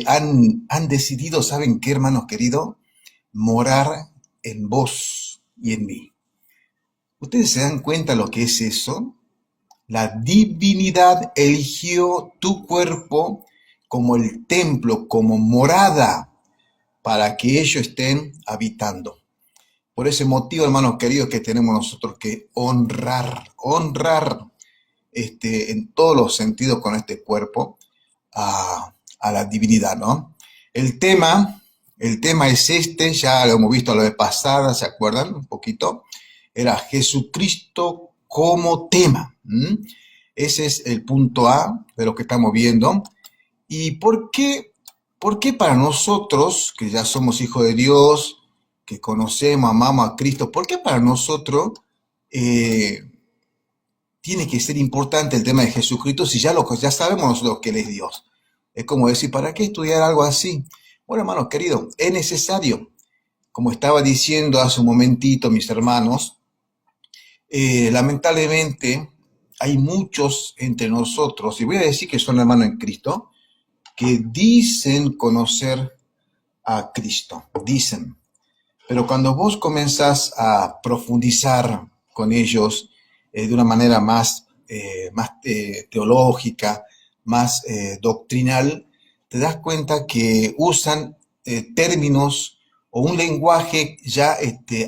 han decidido, ¿saben qué, hermanos queridos? Morar en vos y en mí. ¿Ustedes se dan cuenta lo que es eso? La divinidad eligió tu cuerpo como el templo, como morada, para que ellos estén habitando. Por ese motivo, hermanos queridos, que tenemos nosotros que honrar en todos los sentidos con este cuerpo a la divinidad, ¿no? El tema, el tema es este, ya lo hemos visto la vez pasada, ¿se acuerdan? Un poquito. Era Jesucristo como tema. Ese es el punto A de lo que estamos viendo. ¿Y por qué para nosotros, que ya somos hijos de Dios, que conocemos, amamos a Cristo, por qué para nosotros tiene que ser importante el tema de Jesucristo si ya sabemos nosotros que Él es Dios? Es como decir, ¿para qué estudiar algo así? Bueno, hermanos queridos, es necesario. Como estaba diciendo hace un momentito mis hermanos, lamentablemente hay muchos entre nosotros, y voy a decir que son hermanos en Cristo, que dicen conocer a Cristo, dicen. Pero cuando vos comenzás a profundizar con ellos de una manera más teológica, más doctrinal, te das cuenta que usan términos o un lenguaje ya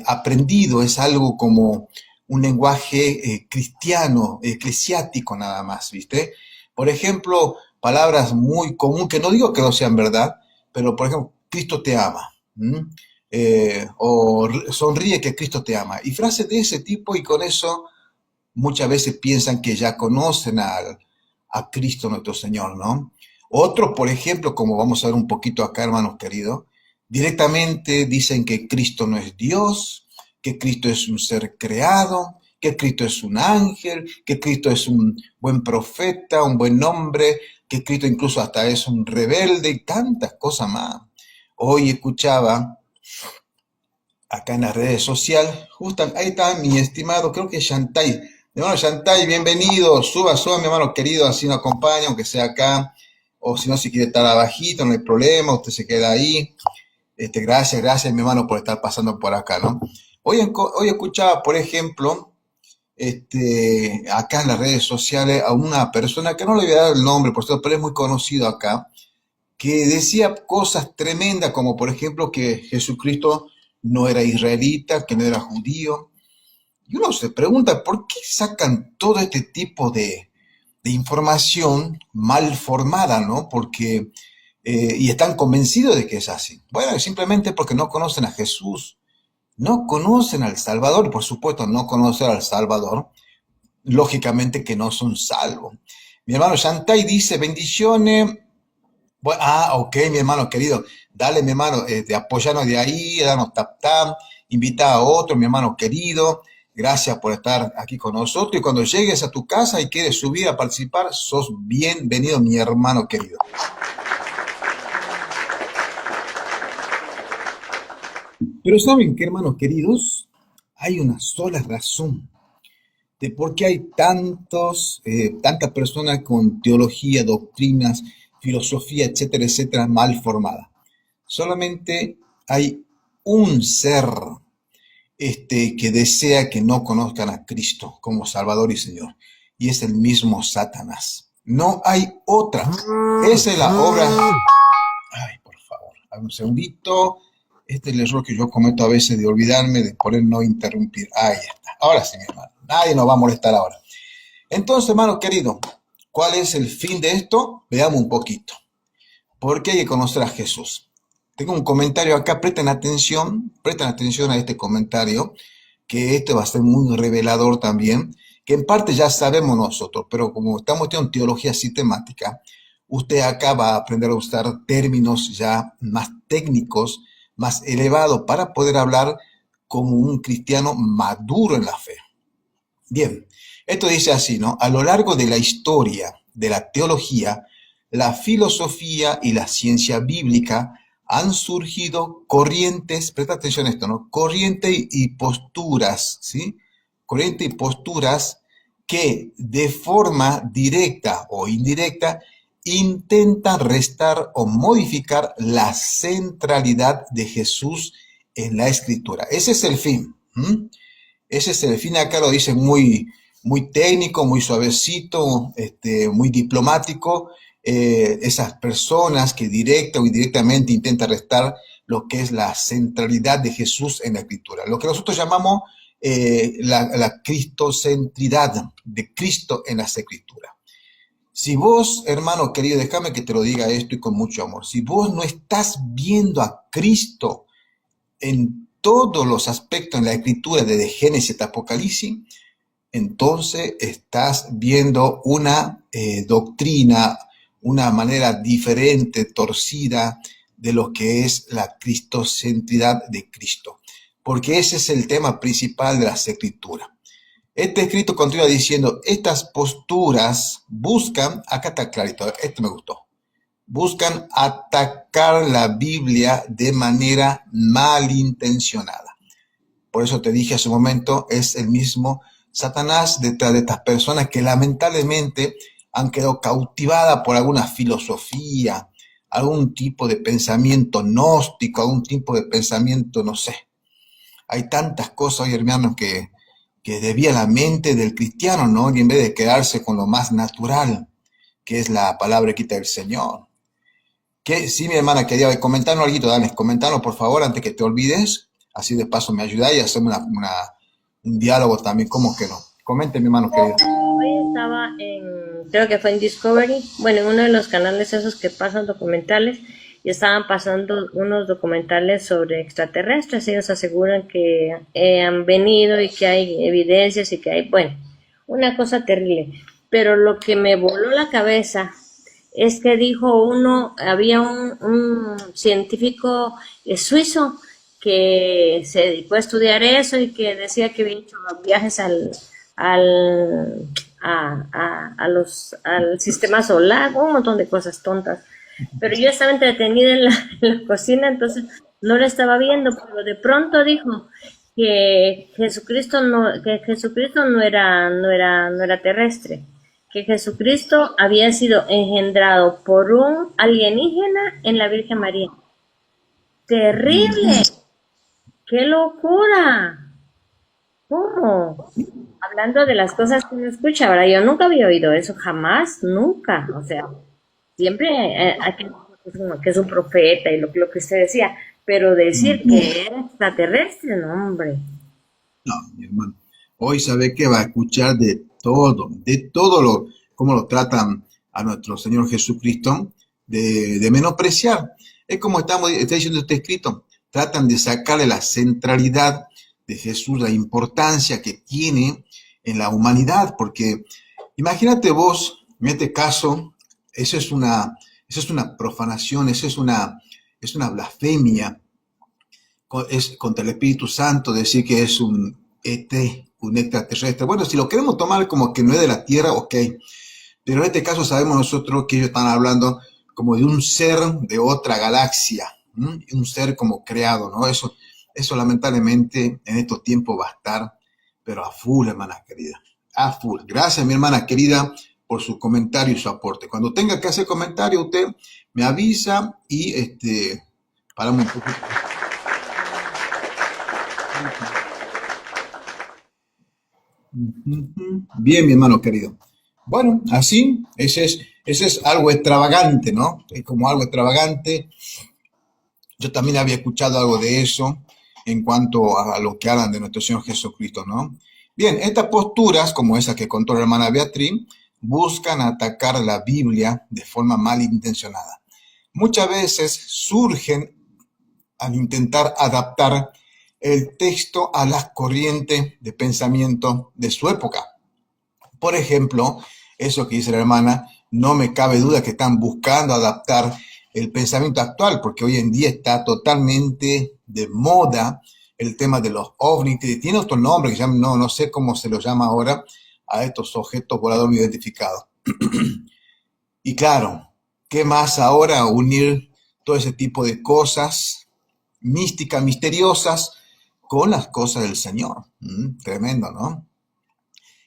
aprendido, es algo como un lenguaje cristiano, eclesiástico nada más, ¿viste? Por ejemplo, palabras muy comunes, que no digo que no sean verdad, pero por ejemplo, Cristo te ama. O sonríe que Cristo te ama. Y frases de ese tipo, y con eso muchas veces piensan que ya conocen a Cristo nuestro Señor, ¿no? Otros, por ejemplo, como vamos a ver un poquito acá, hermanos queridos, directamente dicen que Cristo no es Dios, que Cristo es un ser creado, que Cristo es un ángel, que Cristo es un buen profeta, un buen hombre, que Cristo incluso hasta es un rebelde y tantas cosas más. Hoy escuchaba acá en las redes sociales, justo ahí está mi estimado, creo que es Shantay. Mi hermano Shantay, bienvenido, suba, mi hermano querido, así nos acompaña, aunque sea acá, o si no, si quiere estar abajito, no hay problema, usted se queda ahí. Gracias, mi hermano, por estar pasando por acá, ¿no? Hoy escuchaba, por ejemplo, acá en las redes sociales a una persona que no le voy a dar el nombre, por cierto, pero es muy conocido acá, que decía cosas tremendas, como por ejemplo que Jesucristo no era israelita, que no era judío. Y uno se pregunta, ¿por qué sacan todo este tipo de información mal formada, ¿no? Porque, y están convencidos de que es así. Bueno, simplemente porque no conocen a Jesús, no conocen al Salvador, y por supuesto no conocer al Salvador, lógicamente que no son salvos. Mi hermano Shantay dice, bendiciones. Bueno, ok, mi hermano querido. Dale, mi hermano, apoyanos de ahí, danos tap tap, invita a otro, mi hermano querido. Gracias por estar aquí con nosotros. Y cuando llegues a tu casa y quieres subir a participar, sos bienvenido, mi hermano querido. Pero ¿saben qué, hermanos queridos? Hay una sola razón de por qué hay tantas personas con teología, doctrinas, filosofía, etcétera, mal formadas. Solamente hay un ser que desea que no conozcan a Cristo como Salvador y Señor, y es el mismo Satanás. No hay otra. Esa es la obra. Ay, por favor, un segundito. Este es el error que yo cometo a veces de olvidarme de poner no interrumpir. Ahí está. Ahora sí, mi hermano. Nadie nos va a molestar ahora. Entonces, hermano querido, ¿cuál es el fin de esto? Veamos un poquito. ¿Por qué hay que conocer a Jesús? Tengo un comentario acá, presten atención a este comentario, que este va a ser muy revelador también, que en parte ya sabemos nosotros, pero como estamos estudiando teología sistemática, usted acá va a aprender a usar términos ya más técnicos, más elevados, para poder hablar como un cristiano maduro en la fe. Bien, esto dice así, ¿no? A lo largo de la historia de la teología, la filosofía y la ciencia bíblica han surgido corrientes, presta atención a esto, ¿no? Corrientes y posturas, ¿sí? Corrientes y posturas que de forma directa o indirecta intentan restar o modificar la centralidad de Jesús en la Escritura. Ese es el fin. Ese es el fin, acá lo dicen muy técnico, muy suavecito, muy diplomático. Esas personas que directa o indirectamente intentan restar lo que es la centralidad de Jesús en la Escritura. Lo que nosotros llamamos la cristocentridad de Cristo en las Escrituras. Si vos, hermano querido, déjame que te lo diga esto y con mucho amor, si vos no estás viendo a Cristo en todos los aspectos en la Escritura, desde Génesis hasta Apocalipsis, entonces estás viendo una doctrina, una manera diferente, torcida de lo que es la cristocentridad de Cristo. Porque ese es el tema principal de las Escrituras. Este escrito continúa diciendo, estas posturas buscan, acá está clarito, esto me gustó, buscan atacar la Biblia de manera malintencionada. Por eso te dije hace un momento, es el mismo Satanás detrás de estas personas que lamentablemente han quedado cautivadas por alguna filosofía, algún tipo de pensamiento gnóstico, algún tipo de pensamiento, no sé. Hay tantas cosas hoy, hermanos, que desvía la mente del cristiano, ¿no? Y en vez de quedarse con lo más natural, que es la palabra que quita el Señor. Que sí, mi hermana, quería comentarnos algo, dale, comentarnos por favor antes que te olvides, así de paso me ayudáis y hacemos un diálogo también, ¿cómo que no? Comente, mi hermano querido. Hoy estaba creo que fue en Discovery, bueno, en uno de los canales esos que pasan documentales, y estaban pasando unos documentales sobre extraterrestres. Ellos aseguran que han venido y que hay evidencias y que hay, bueno, una cosa terrible. Pero lo que me voló la cabeza es que dijo había un científico suizo que se dedicó a estudiar eso y que decía que había hecho viajes al, al sistema solar, un montón de cosas tontas. Pero yo estaba entretenida en la cocina, entonces no la estaba viendo, pero de pronto dijo que Jesucristo no era terrestre, que Jesucristo había sido engendrado por un alienígena en la Virgen María. ¡Terrible! ¡Qué locura! ¿Cómo? Hablando de las cosas que uno escucha, ahora yo nunca había oído eso, jamás, nunca. O sea, siempre hay que es un profeta y lo que usted decía, pero decir que era extraterrestre, no, hombre. No, mi hermano. Hoy sabe que va a escuchar de todo cómo lo tratan a nuestro Señor Jesucristo, de menospreciar. Es como está diciendo este escrito, tratan de sacarle la centralidad de Jesús, la importancia que tiene en la humanidad, porque imagínate vos, en este caso, eso es una profanación, es una blasfemia es contra el Espíritu Santo, decir que es un un extraterrestre. Bueno, si lo queremos tomar como que no es de la Tierra, ok. Pero en este caso sabemos nosotros que ellos están hablando como de un ser de otra galaxia, un ser como creado, ¿no? Eso lamentablemente en estos tiempos va a estar, pero a full, hermana querida, a full. Gracias, mi hermana querida, por su comentario y su aporte. Cuando tenga que hacer comentario, usted me avisa y paramos un poquito. Bien, mi hermano querido. Bueno, así, ese es algo extravagante, ¿no? Es como algo extravagante. Yo también había escuchado algo de eso en cuanto a lo que hablan de nuestro Señor Jesucristo, ¿no? Bien, estas posturas, como esa que contó la hermana Beatriz, buscan atacar la Biblia de forma malintencionada. Muchas veces surgen al intentar adaptar el texto a las corrientes de pensamiento de su época. Por ejemplo, eso que dice la hermana, no me cabe duda que están buscando adaptar el pensamiento actual, porque hoy en día está totalmente de moda el tema de los ovnis, que tiene otro nombre, que no sé cómo se lo llama ahora, a estos objetos voladores no identificados. Y claro, ¿qué más ahora unir todo ese tipo de cosas místicas, misteriosas, con las cosas del Señor? Tremendo, ¿no?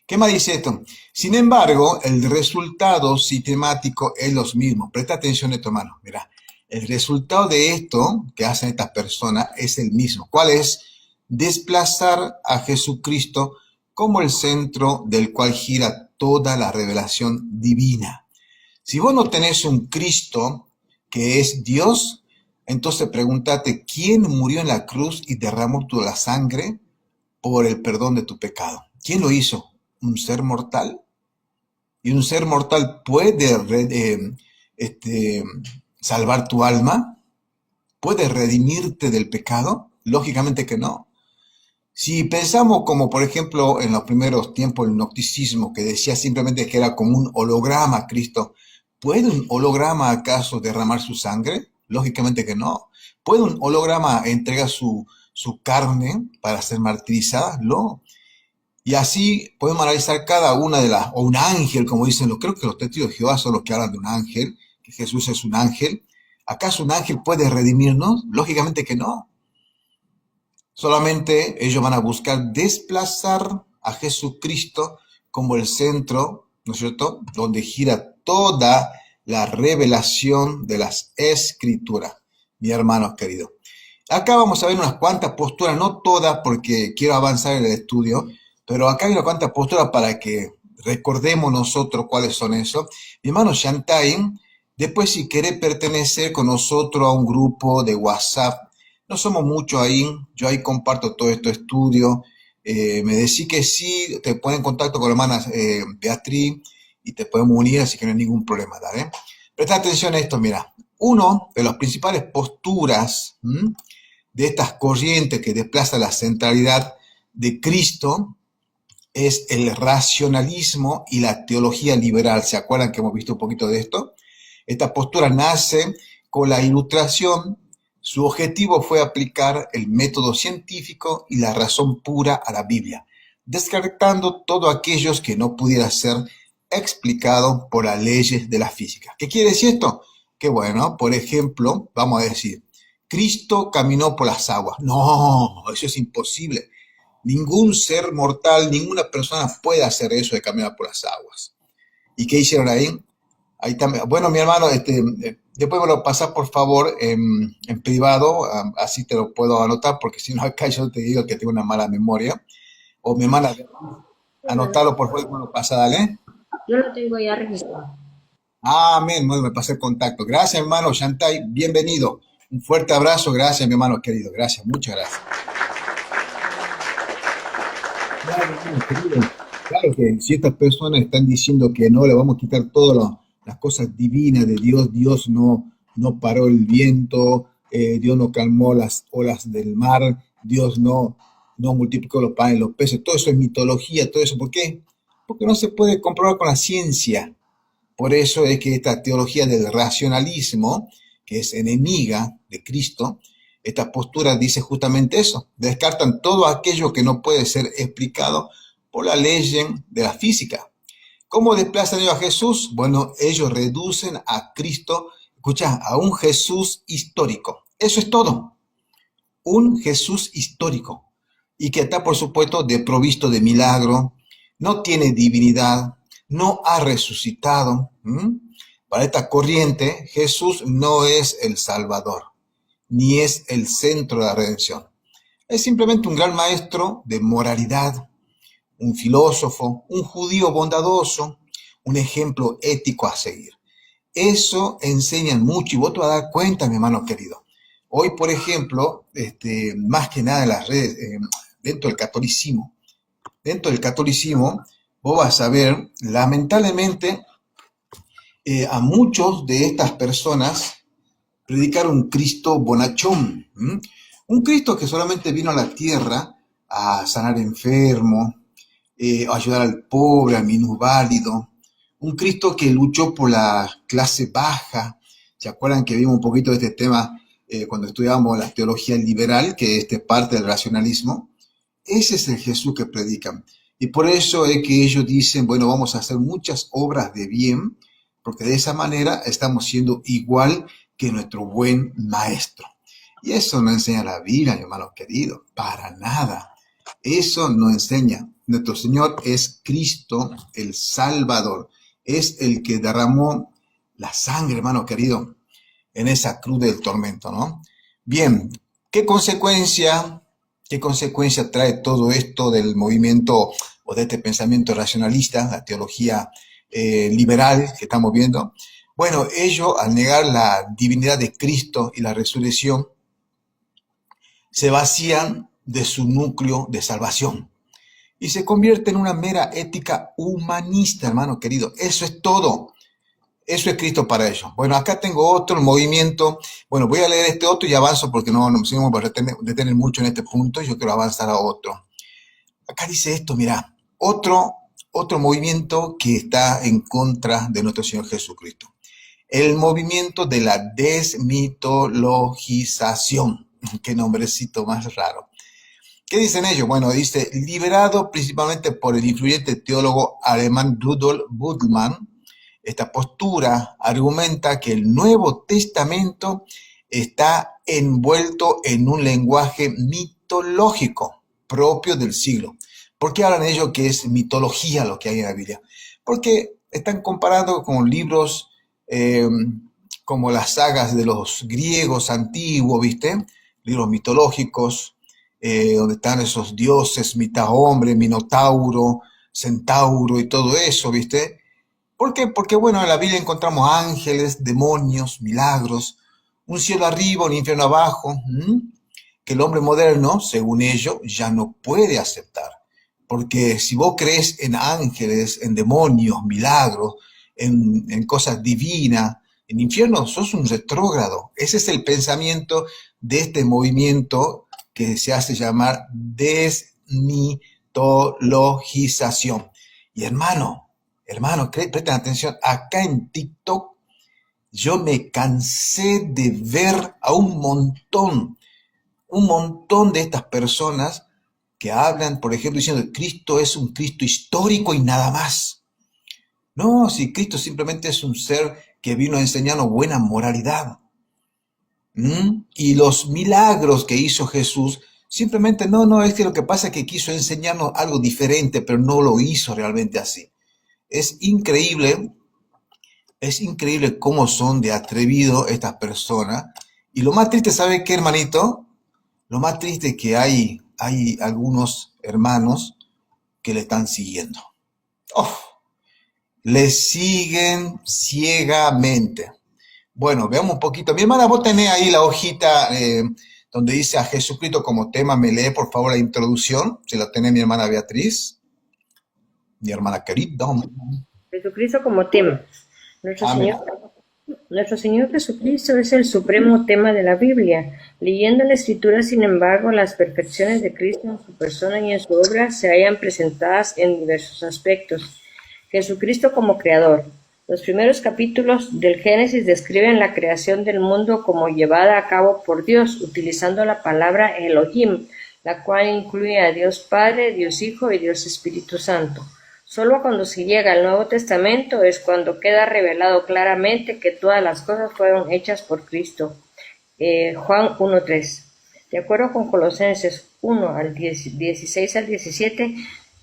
¿Qué más dice esto? Sin embargo, el resultado sistemático es lo mismo. Presta atención a esto, hermano. Mira, el resultado de esto que hacen estas personas es el mismo. ¿Cuál es? Desplazar a Jesucristo como el centro del cual gira toda la revelación divina. Si vos no tenés un Cristo que es Dios, entonces pregúntate, ¿quién murió en la cruz y derramó toda la sangre por el perdón de tu pecado? ¿Quién lo hizo? ¿Un ser mortal? ¿Y un ser mortal puede este, salvar tu alma? ¿Puede redimirte del pecado? Lógicamente que no. Si pensamos como por ejemplo en los primeros tiempos el gnosticismo que decía simplemente que era como un holograma Cristo, ¿puede un holograma acaso derramar su sangre? Lógicamente que no. ¿Puede un holograma entregar su carne para ser martirizada? No. Y así podemos analizar cada una de las, o un ángel, como dicen, creo que los testigos de Jehová son los que hablan de un ángel, que Jesús es un ángel. ¿Acaso un ángel puede redimirnos? Lógicamente que no. Solamente ellos van a buscar desplazar a Jesucristo como el centro, ¿no es cierto?, donde gira toda la revelación de las Escrituras, mi hermano querido. Acá vamos a ver unas cuantas posturas, no todas porque quiero avanzar en el estudio, pero acá hay unas cuantas posturas para que recordemos nosotros cuáles son esos. Mi hermano Shantai, después si querés pertenecer con nosotros a un grupo de WhatsApp, no somos muchos ahí, yo ahí comparto todo este estudio, me decís que sí, te ponen en contacto con la hermana Beatriz y te podemos unir, así que no hay ningún problema, ¿dale? Presta atención a esto, mira, uno de las principales posturas de estas corrientes que desplazan la centralidad de Cristo es el racionalismo y la teología liberal. ¿Se acuerdan que hemos visto un poquito de esto? Esta postura nace con la Ilustración. Su objetivo fue aplicar el método científico y la razón pura a la Biblia, descartando todo aquello que no pudiera ser explicado por las leyes de la física. ¿Qué quiere decir esto? Que bueno, por ejemplo, vamos a decir, Cristo caminó por las aguas. No, eso es imposible. Ningún ser mortal, ninguna persona puede hacer eso de caminar por las aguas. ¿Y qué hicieron ahí? Ahí también. Bueno, mi hermano, después me lo pasas por favor en privado, así te lo puedo anotar, porque si no acá yo te digo que tengo una mala memoria. O mi hermana, anotalo por favor, me lo pasa, dale. Yo lo tengo ya registrado. Amén, bueno, me pasé el contacto. Gracias, hermano Shantai, bienvenido. Un fuerte abrazo, gracias, mi hermano querido. Gracias, muchas gracias. Claro, hermano querido. Claro que si estas personas están diciendo que no, le vamos a quitar todas las cosas divinas de Dios, Dios no paró el viento, Dios no calmó las olas del mar, Dios no multiplicó los panes y los peces, todo eso es mitología, todo eso, ¿por qué? Porque no se puede comprobar con la ciencia. Por eso es que esta teología del racionalismo, que es enemiga de Cristo, esta postura dice justamente eso, descartan todo aquello que no puede ser explicado por la ley de la física. ¿Cómo desplazan ellos a Jesús? Bueno, ellos reducen a Cristo, escucha, a un Jesús histórico. Eso es todo, un Jesús histórico. Y que está, por supuesto, desprovisto de milagro, no tiene divinidad, no ha resucitado. Para esta corriente, Jesús no es el Salvador, ni es el centro de la redención. Es simplemente un gran maestro de moralidad, un filósofo, un judío bondadoso, un ejemplo ético a seguir. Eso enseñan mucho y vos te vas a dar cuenta, mi hermano querido. Hoy, por ejemplo, más que nada en las redes, dentro del catolicismo, vos vas a ver, lamentablemente, a muchos de estas personas predicar un Cristo bonachón, un Cristo que solamente vino a la tierra a sanar enfermos, ayudar al pobre, al minusválido, un Cristo que luchó por la clase baja. ¿Se acuerdan que vimos un poquito de este tema cuando estudiábamos la teología liberal, que es parte del racionalismo? Ese es el Jesús que predican. Y por eso es que ellos dicen, bueno, vamos a hacer muchas obras de bien, porque de esa manera estamos siendo igual que nuestro buen maestro. Y eso no enseña la Biblia, mi hermano querido, para nada. Eso no enseña. nuestro Señor es Cristo, el Salvador. Es el que derramó la sangre, hermano querido, en esa cruz del tormento, ¿no? Bien, qué consecuencia trae todo esto del movimiento o de este pensamiento racionalista, la teología liberal que estamos viendo? Bueno, ellos, al negar la divinidad de Cristo y la resurrección, se vacían de su núcleo de salvación y se convierte en una mera ética humanista, hermano querido. Eso es todo. Eso es Cristo para ellos. Bueno, acá tengo otro movimiento. Bueno, voy a leer este otro y avanzo porque si no me voy a detener mucho en este punto. Yo quiero avanzar a otro. Acá dice esto, mira, otro movimiento que está en contra de nuestro Señor Jesucristo. El movimiento de la desmitologización. Qué nombrecito más raro. ¿Qué dicen ellos? Bueno, dice, liberado principalmente por el influyente teólogo alemán Rudolf Bultmann, esta postura argumenta que el Nuevo Testamento está envuelto en un lenguaje mitológico propio del siglo. ¿Por qué hablan ellos que es mitología lo que hay en la Biblia? Porque están comparando con libros como las sagas de los griegos antiguos, ¿viste? Libros mitológicos, donde están esos dioses, mitad hombre, minotauro, centauro y todo eso, ¿viste? ¿Por qué? Porque, bueno, en la Biblia encontramos ángeles, demonios, milagros, un cielo arriba, un infierno abajo, que el hombre moderno, según ellos, ya no puede aceptar. Porque si vos crees en ángeles, en demonios, milagros, en cosas divinas, en infierno, sos un retrógrado. Ese es el pensamiento de este movimiento que se hace llamar desmitologización. Y hermano, presten atención, acá en TikTok yo me cansé de ver a un montón de estas personas que hablan, por ejemplo, diciendo que Cristo es un Cristo histórico y nada más. No, si Cristo simplemente es un ser que vino a enseñarnos buena moralidad. Y los milagros que hizo Jesús, simplemente es que lo que pasa es que quiso enseñarnos algo diferente, pero no lo hizo realmente así. Es increíble cómo son de atrevido estas personas. Y lo más triste, ¿sabe qué, hermanito? Lo más triste es que hay algunos hermanos que le están siguiendo. Le siguen ciegamente. Bueno, veamos un poquito. Mi hermana, vos tenés ahí la hojita donde dice a Jesucristo como tema. Me lee, por favor, la introducción. Si la tenés mi hermana Beatriz. Mi hermana querida. Jesucristo como tema. Nuestro Amén. Señor Jesucristo es el supremo tema de la Biblia. Leyendo la Escritura, sin embargo, las perfecciones de Cristo en su persona y en su obra se hallan presentadas en diversos aspectos. Jesucristo como creador. Los primeros capítulos del Génesis describen la creación del mundo como llevada a cabo por Dios, utilizando la palabra Elohim, la cual incluye a Dios Padre, Dios Hijo y Dios Espíritu Santo. Solo cuando se llega al Nuevo Testamento es cuando queda revelado claramente que todas las cosas fueron hechas por Cristo. Juan 1:3. De acuerdo con Colosenses 1, 16 al 17,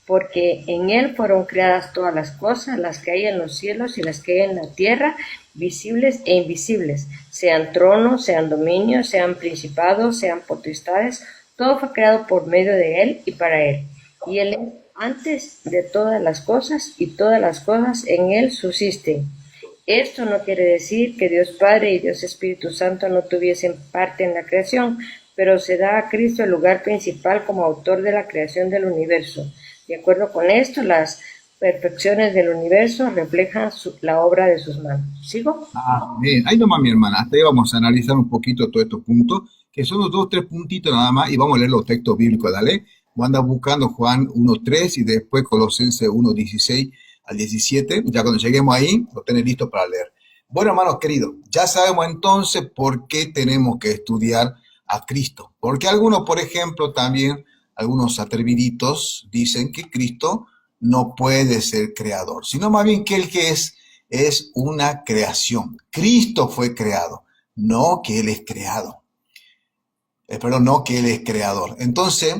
porque en Él fueron creadas todas las cosas, las que hay en los cielos y las que hay en la tierra, visibles e invisibles, sean tronos, sean dominios, sean principados, sean potestades, todo fue creado por medio de Él y para Él. Y Él es antes de todas las cosas, y todas las cosas en Él subsisten. Esto no quiere decir que Dios Padre y Dios Espíritu Santo no tuviesen parte en la creación, pero se da a Cristo el lugar principal como autor de la creación del universo. De acuerdo con esto, las perfecciones del universo reflejan la obra de sus manos. ¿Sigo? Bien, ahí nomás mi hermana, hasta ahí vamos a analizar un poquito todos estos puntos, que son los 2, 3 puntitos nada más, y vamos a leer los textos bíblicos, dale. Vos andas buscando Juan 1:3 y después Colosenses 1:16 al 17, ya cuando lleguemos ahí, lo tenés listo para leer. Bueno, hermanos queridos, ya sabemos entonces por qué tenemos que estudiar a Cristo, porque algunos, por ejemplo, también, algunos atreviditos dicen que Cristo no puede ser creador, sino más bien que el que es una creación. Cristo fue creado, no que Él es creado. No que Él es creador. Entonces,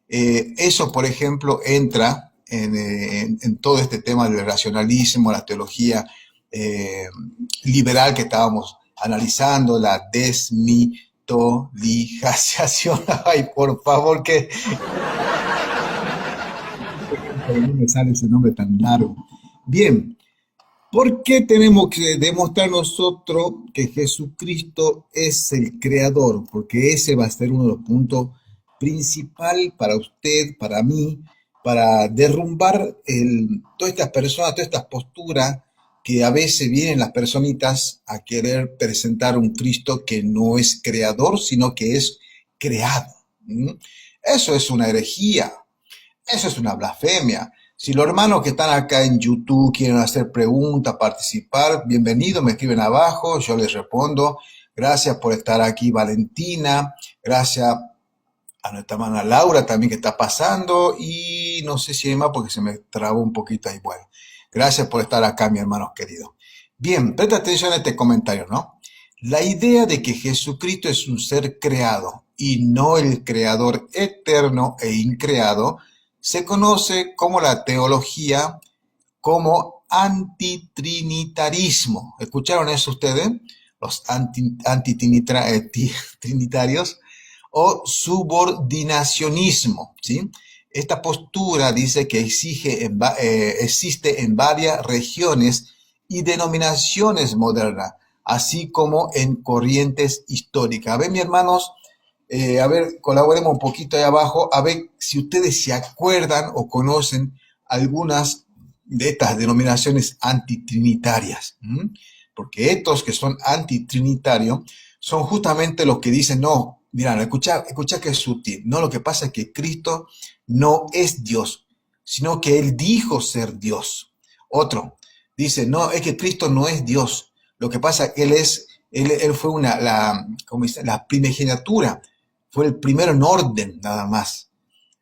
eso, por ejemplo, entra en todo este tema del racionalismo, la teología eh, liberal que estábamos analizando, la desmitolización. Ay, por favor, que no me sale ese nombre tan largo. Bien, ¿por qué tenemos que demostrar nosotros que Jesucristo es el creador? Porque ese va a ser uno de los puntos principales para usted, para mí, para derrumbar todas estas personas, todas estas posturas que a veces vienen las personitas a querer presentar un Cristo que no es creador, sino que es creado. ¿Mm? Eso es una herejía. Eso es una blasfemia. Si los hermanos que están acá en YouTube quieren hacer preguntas, participar, bienvenidos, me escriben abajo, yo les respondo. Gracias por estar aquí, Valentina. Gracias a nuestra hermana Laura también que está pasando. Y no sé si hay más porque se me trabó un poquito ahí. Bueno, gracias por estar acá, mi hermano querido. Bien, presta atención a este comentario, ¿no? La idea de que Jesucristo es un ser creado y no el creador eterno e increado se conoce como la teología como antitrinitarismo. ¿Escucharon eso ustedes? Los antitrinitarios o subordinacionismo, ¿sí? Esta postura dice que existe en varias regiones y denominaciones modernas, así como en corrientes históricas. A ver, mis hermanos, a ver, colaboremos un poquito ahí abajo, a ver si ustedes se acuerdan o conocen algunas de estas denominaciones antitrinitarias. Porque estos que son antitrinitarios son justamente los que dicen, no, mira, escucha que es sutil. No, lo que pasa es que Cristo no es Dios, sino que Él dijo ser Dios. Otro dice, no, es que Cristo no es Dios. Lo que pasa es que Él fue la primogenitura, fue el primero en orden, nada más.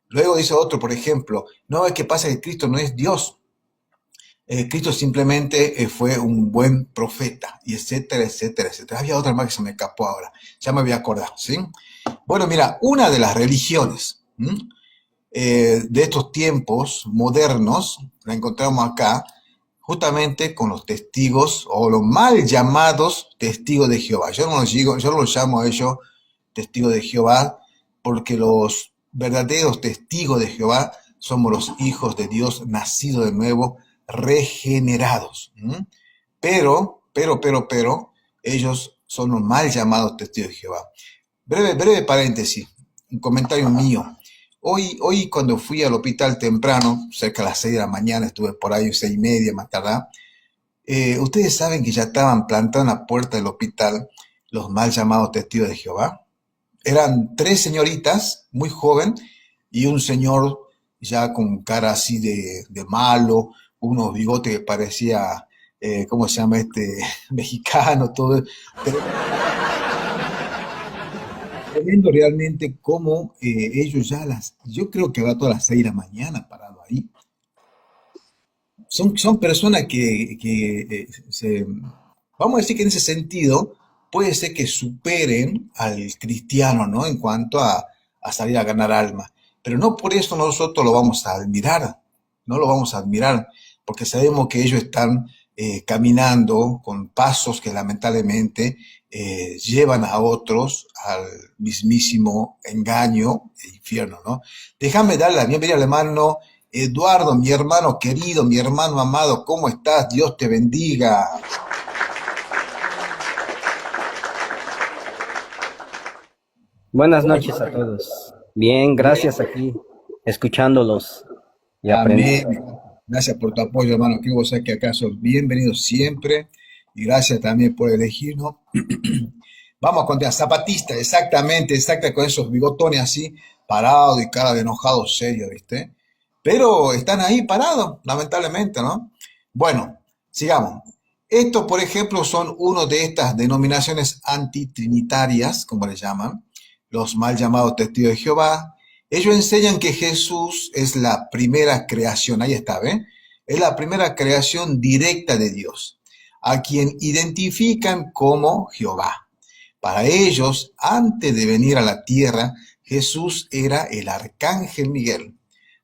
Luego dice otro, por ejemplo, no, es que pasa que Cristo no es Dios. Cristo simplemente fue un buen profeta, y etcétera, etcétera, etcétera. Había otra más que se me escapó ahora, ya me voy a acordar, ¿sí? Bueno, mira, una de las religiones de estos tiempos modernos, la encontramos acá, justamente con los testigos, o los mal llamados testigos de Jehová. Yo no los llamo a ellos testigos de Jehová, porque los verdaderos testigos de Jehová somos los hijos de Dios nacidos de nuevo, regenerados. Pero, ellos son los mal llamados testigos de Jehová. Breve paréntesis, un comentario mío. Hoy cuando fui al hospital temprano, cerca de las 6 de la mañana, estuve por ahí 6:30 más tarde, ustedes saben que ya estaban plantados en la puerta del hospital los mal llamados testigos de Jehová. Eran 3 señoritas, muy joven, y un señor ya con cara así de malo, unos bigotes que parecía, ¿cómo se llama mexicano, todo. Tremendo realmente cómo ellos yo creo que va a todas las 6 de la mañana parado ahí. Son personas vamos a decir que en ese sentido, puede ser que superen al cristiano, ¿no? En cuanto a salir a ganar alma. Pero no por eso nosotros lo vamos a admirar, no lo vamos a admirar, porque sabemos que ellos están caminando con pasos que lamentablemente llevan a otros al mismísimo engaño e infierno, ¿no? Déjame darle la bienvenida al hermano Eduardo, mi hermano querido, mi hermano amado, ¿cómo estás? Dios te bendiga. Buenas noches a todos. Bien, gracias aquí, escuchándolos y Amén. aprendiendo. Gracias por tu apoyo, hermano. Que vos sabés que acá sos bienvenidos siempre. Y gracias también por elegirnos. Vamos a continuar. Zapatista, exactamente, con esos bigotones así, parados y cara de enojado serio, ¿viste? Pero están ahí parados, lamentablemente, ¿no? Bueno, sigamos. Estos, por ejemplo, son una de estas denominaciones antitrinitarias, como le llaman, los mal llamados testigos de Jehová. Ellos enseñan que Jesús es la primera creación, ahí está, ¿ven? Es la primera creación directa de Dios, a quien identifican como Jehová. Para ellos, antes de venir a la tierra, Jesús era el arcángel Miguel.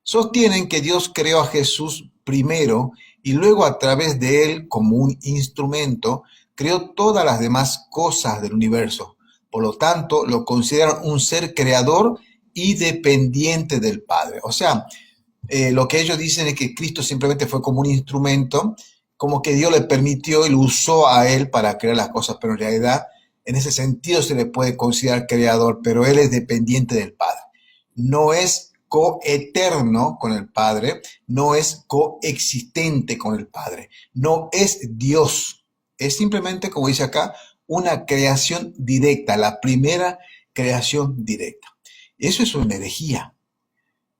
sostienen que Dios creó a Jesús primero y luego a través de él, como un instrumento, creó todas las demás cosas del universo. Por lo tanto, lo consideran un ser creador y dependiente del Padre. O sea, lo que ellos dicen es que Cristo simplemente fue como un instrumento, como que Dios le permitió y lo usó a él para crear las cosas, pero en realidad, en ese sentido se le puede considerar creador, pero él es dependiente del Padre. No es coeterno con el Padre, no es coexistente con el Padre, no es Dios. Es simplemente, como dice acá, una creación directa, la primera creación directa. Eso es una herejía.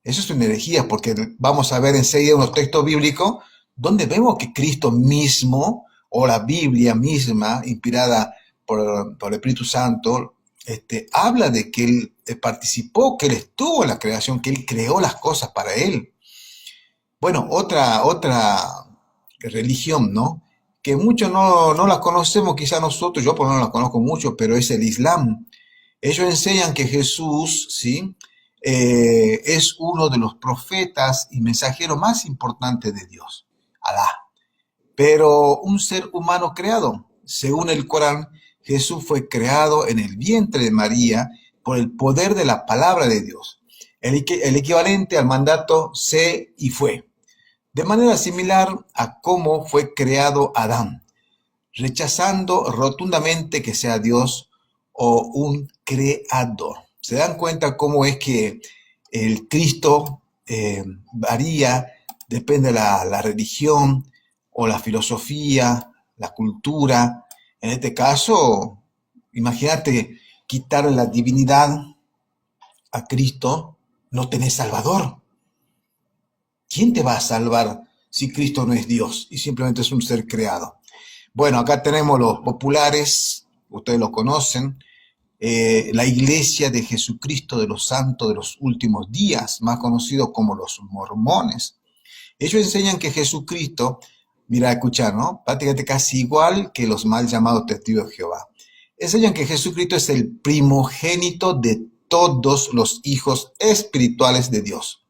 Eso es una herejía, porque vamos a ver enseguida unos textos bíblicos donde vemos que Cristo mismo, o la Biblia misma, inspirada por el Espíritu Santo, habla de que Él participó, que Él estuvo en la creación, que Él creó las cosas para Él. Bueno, otra religión, ¿no? Que muchos no la conocemos, quizá nosotros, yo por lo menos la conozco mucho, pero es el Islam. Ellos enseñan que Jesús, ¿sí? Es uno de los profetas y mensajeros más importantes de Dios, Alá, pero un ser humano creado. Según el Corán, Jesús fue creado en el vientre de María por el poder de la palabra de Dios, el equivalente al mandato sé y fue, de manera similar a cómo fue creado Adán, rechazando rotundamente que sea Dios o un creador. ¿Se dan cuenta cómo es que el Cristo varía, depende de la religión o la filosofía, la cultura? En este caso, imagínate quitarle la divinidad a Cristo, no tenés Salvador. ¿Quién te va a salvar si Cristo no es Dios y simplemente es un ser creado? Bueno, acá tenemos los populares, ustedes lo conocen, la Iglesia de Jesucristo de los Santos de los Últimos Días, más conocido como los mormones. Ellos enseñan que Jesucristo, mira, escuchar, ¿no? Prácticamente casi igual que los mal llamados testigos de Jehová. Enseñan que Jesucristo es el primogénito de todos los hijos espirituales de Dios.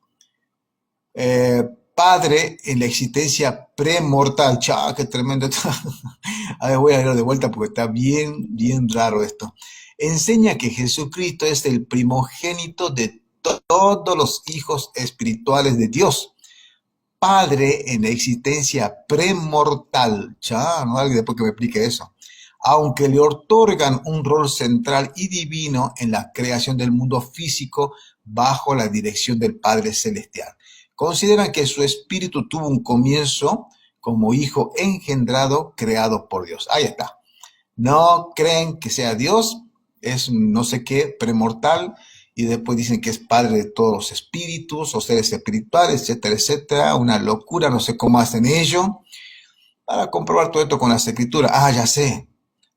Padre en la existencia premortal. ¡Chao, qué tremendo! A ver, voy a leerlo de vuelta porque está bien raro esto. Enseña que Jesucristo es el primogénito de todos los hijos espirituales de Dios. Padre en la existencia premortal. ¡Chao! No alguien después que me explique eso. Aunque le otorgan un rol central y divino en la creación del mundo físico bajo la dirección del Padre Celestial. Consideran que su espíritu tuvo un comienzo como hijo engendrado, creado por Dios. Ahí está. No creen que sea Dios, es no sé qué, premortal, y después dicen que es padre de todos los espíritus o seres espirituales, etcétera, etcétera. Una locura, no sé cómo hacen ello. Para comprobar todo esto con las escrituras, ya sé,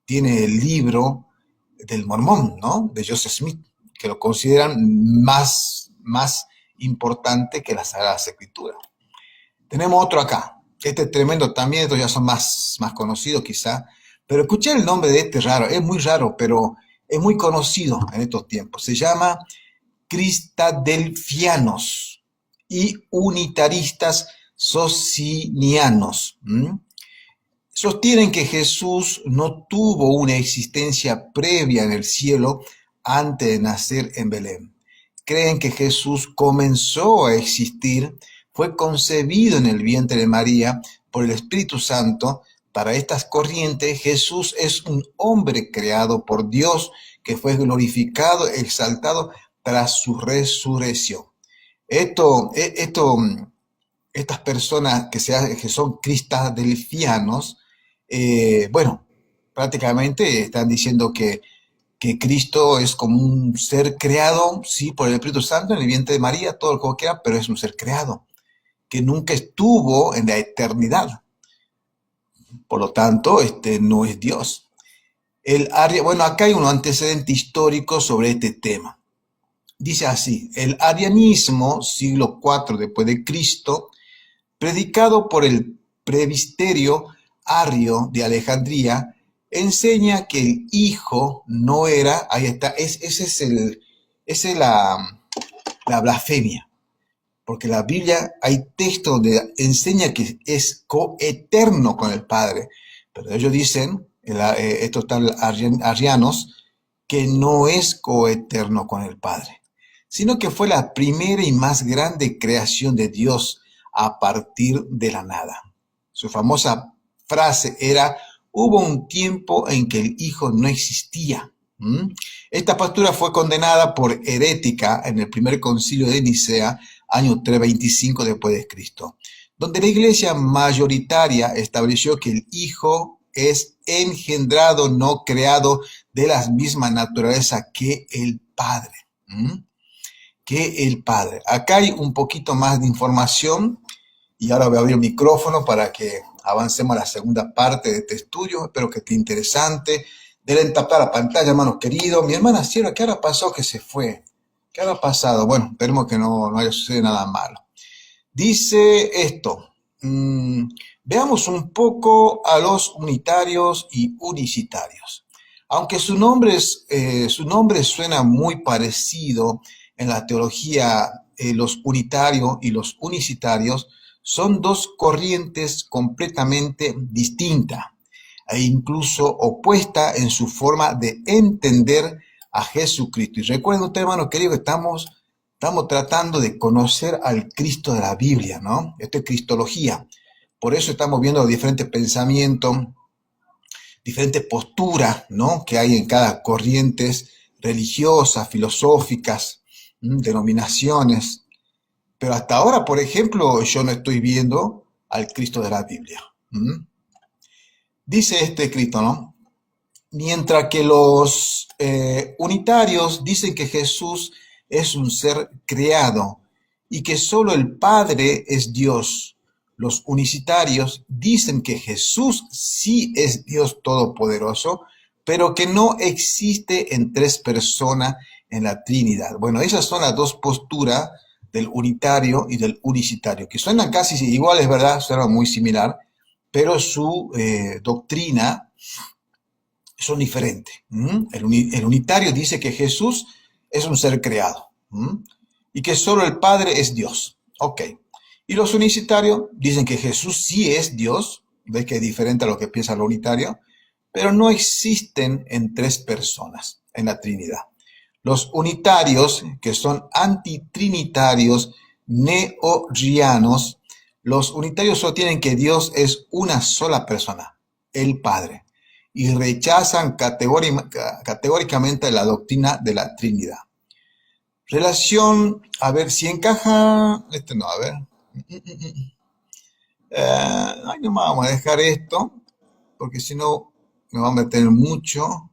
tiene el libro del Mormón, ¿no? De Joseph Smith, que lo consideran más importante que las Sagradas Escrituras. Tenemos otro acá. Este es tremendo también, estos ya son más conocidos quizá. Pero escuché el nombre de este raro, es muy raro, pero es muy conocido en estos tiempos. Se llama Cristadelfianos y Unitaristas Socinianos. Sostienen que Jesús no tuvo una existencia previa en el cielo antes de nacer en Belén. Creen que Jesús comenzó a existir, fue concebido en el vientre de María por el Espíritu Santo. Para estas corrientes, Jesús es un hombre creado por Dios que fue glorificado, exaltado tras su resurrección. Estas personas que son cristadelfianos, bueno, prácticamente están diciendo que Cristo es como un ser creado, sí, por el Espíritu Santo en el vientre de María, todo lo que quiera, pero es un ser creado, que nunca estuvo en la eternidad. Por lo tanto, no es Dios. Bueno, acá hay un antecedente histórico sobre este tema. Dice así: el arianismo, siglo IV después de Cristo, predicado por el presbiterio Arrio de Alejandría, enseña que el hijo no era, ahí está, esa es la blasfemia, porque la Biblia hay texto donde enseña que es coeterno con el Padre, pero ellos dicen, estos tal arrianos, que no es coeterno con el Padre, sino que fue la primera y más grande creación de Dios a partir de la nada. Su famosa frase era: hubo un tiempo en que el Hijo no existía. Esta postura fue condenada por herética en el primer concilio de Nicea, año 325 después de Cristo, donde la iglesia mayoritaria estableció que el Hijo es engendrado, no creado, de la misma naturaleza que el Padre. Acá hay un poquito más de información y ahora voy a abrir el micrófono para que avancemos a la segunda parte de este estudio. Espero que esté interesante. Deben tapar la pantalla, hermanos queridos. Mi hermana Cielo, ¿qué ahora pasó que se fue? ¿Qué habrá pasado? Bueno, esperemos que no haya sucedido nada malo. Dice esto. Veamos un poco a los unitarios y unicitarios. Aunque su nombre suena muy parecido en la teología, los unitarios y los unicitarios son dos corrientes completamente distintas e incluso opuestas en su forma de entender a Jesucristo. Y recuerden ustedes, hermanos queridos, que estamos tratando de conocer al Cristo de la Biblia, ¿no? Esto es cristología. Por eso estamos viendo los diferentes pensamientos, diferentes posturas, ¿no?, que hay en cada corriente religiosas, filosóficas, denominaciones. Pero hasta ahora, por ejemplo, yo no estoy viendo al Cristo de la Biblia. Dice este escrito, ¿no? Mientras que los unitarios dicen que Jesús es un ser creado y que solo el Padre es Dios, los unicitarios dicen que Jesús sí es Dios Todopoderoso, pero que no existe en tres personas en la Trinidad. Bueno, esas son las dos posturas del unitario y del unicitario, que suenan casi iguales, ¿verdad? Suenan muy similar, pero su doctrina son diferentes. El unitario dice que Jesús es un ser creado y que solo el Padre es Dios. Ok. Y los unicitarios dicen que Jesús sí es Dios, ves que es diferente a lo que piensa el unitario, pero no existen en tres personas en la Trinidad. Los unitarios, que son antitrinitarios, neorianos, los unitarios sostienen que Dios es una sola persona, el Padre, y rechazan categóricamente la doctrina de la Trinidad. Relación, a ver si encaja, a ver. No vamos a dejar esto, porque si no me va a meter mucho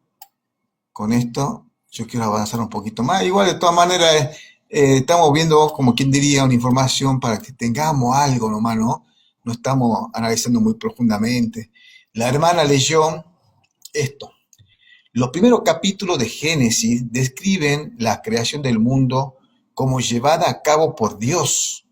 con esto. Yo quiero avanzar un poquito más. Igual, de todas maneras, estamos viendo, como quien diría, una información para que tengamos algo nomás, ¿no? No estamos analizando muy profundamente. La hermana leyó esto. Los primeros capítulos de Génesis describen la creación del mundo como llevada a cabo por Dios,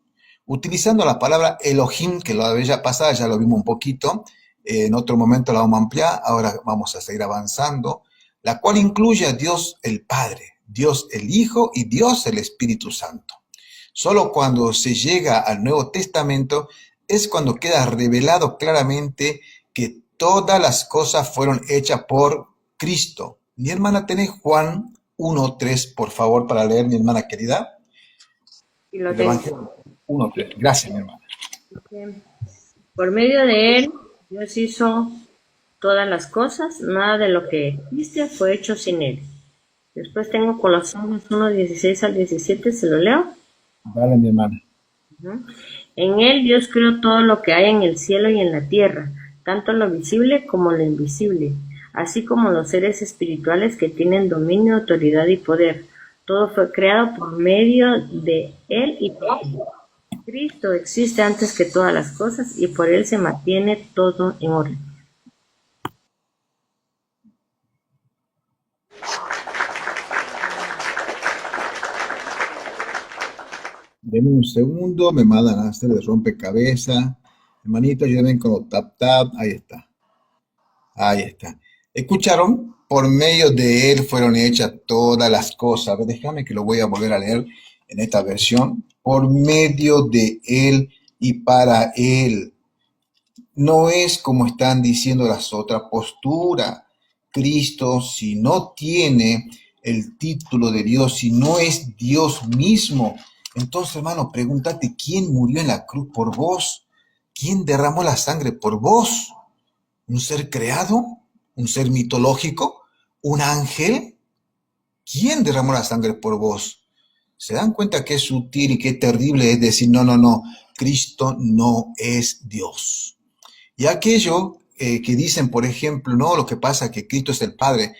utilizando la palabra Elohim, que la vez pasada ya lo vimos un poquito, en otro momento la vamos a ampliar, ahora vamos a seguir avanzando, la cual incluye a Dios el Padre, Dios el Hijo y Dios el Espíritu Santo. Solo cuando se llega al Nuevo Testamento es cuando queda revelado claramente que todas las cosas fueron hechas por Cristo. Mi hermana, ¿tenés Juan 1:3, por favor, para leer, mi hermana querida? Y lo tengo. 1:3. Gracias, mi hermana. Por medio de él, Dios hizo todas las cosas, nada de lo que existe fue hecho sin él. Después tengo Colosenses 1:16 al 17, ¿se lo leo? Vale, mi hermana. En él Dios creó todo lo que hay en el cielo y en la tierra, tanto lo visible como lo invisible, así como los seres espirituales que tienen dominio, autoridad y poder. Todo fue creado por medio de él y por él. Cristo existe antes que todas las cosas y por él se mantiene todo en orden. Denme un segundo, me mandan a hacer el rompecabezas. Hermanito, ayúdenme con los tap. Ahí está. Ahí está. ¿Escucharon? Por medio de él fueron hechas todas las cosas. A ver, déjame que lo voy a volver a leer en esta versión. por medio de Él y para Él. No es como están diciendo las otras posturas. Cristo, si no tiene el título de Dios, si no es Dios mismo, entonces, hermano, pregúntate, ¿quién murió en la cruz por vos? ¿Quién derramó la sangre por vos? ¿Un ser creado? ¿Un ser mitológico? ¿Un ángel? ¿Quién derramó la sangre por vos? ¿Se dan cuenta qué sutil y qué terrible es decir, no, no, no, Cristo no es Dios? Y aquello que dicen, por ejemplo, no, lo que pasa es que Cristo es el Padre.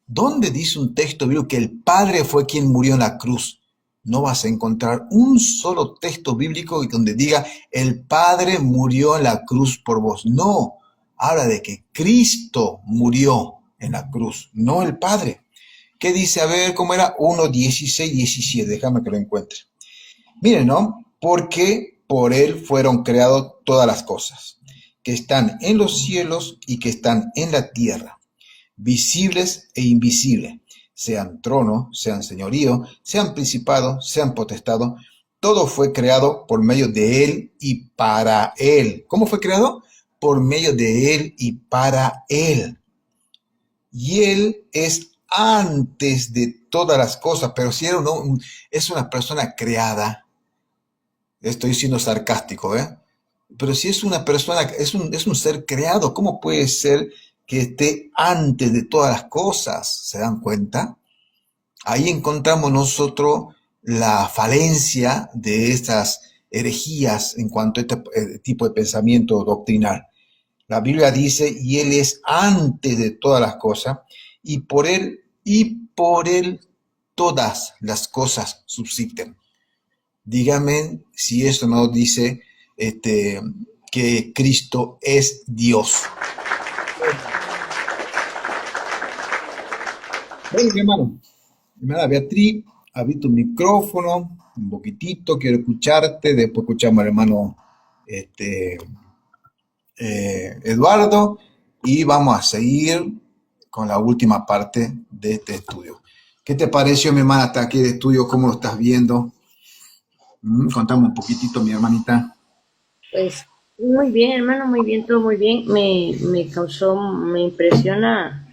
¿Dónde dice un texto bíblico que el Padre fue quien murió en la cruz? No vas a encontrar un solo texto bíblico donde diga el Padre murió en la cruz por vos. No, habla de que Cristo murió en la cruz, no el Padre. ¿Qué dice? A ver, ¿cómo era? 1, 16, 17. Déjame que lo encuentre. Miren, ¿no? Porque por Él fueron creadas todas las cosas, que están en los cielos y que están en la tierra, visibles e invisibles, sean trono, sean señorío, sean principado, sean potestado. Todo fue creado por medio de Él y para Él. ¿Cómo fue creado? Por medio de Él y para Él. Y Él es antes de todas las cosas, pero si era es una persona creada, estoy siendo sarcástico, ¿eh? Pero si es una persona, es un ser creado, ¿cómo puede ser que esté antes de todas las cosas? ¿Se dan cuenta? Ahí encontramos nosotros la falencia de estas herejías en cuanto a este tipo de pensamiento doctrinal. La Biblia dice, y Él es antes de todas las cosas, y por Él todas las cosas subsisten. Dígame si eso no dice que Cristo es Dios. Bueno, mi hermana Beatriz, abrí tu micrófono un poquitito, quiero escucharte, después escuchamos al hermano Eduardo y vamos a seguir con la última parte de este estudio. ¿Qué te pareció, mi hermana, hasta aquí el estudio? ¿Cómo lo estás viendo? Contame un poquitito, mi hermanita. Pues muy bien, hermano, muy bien, todo muy bien. Me impresiona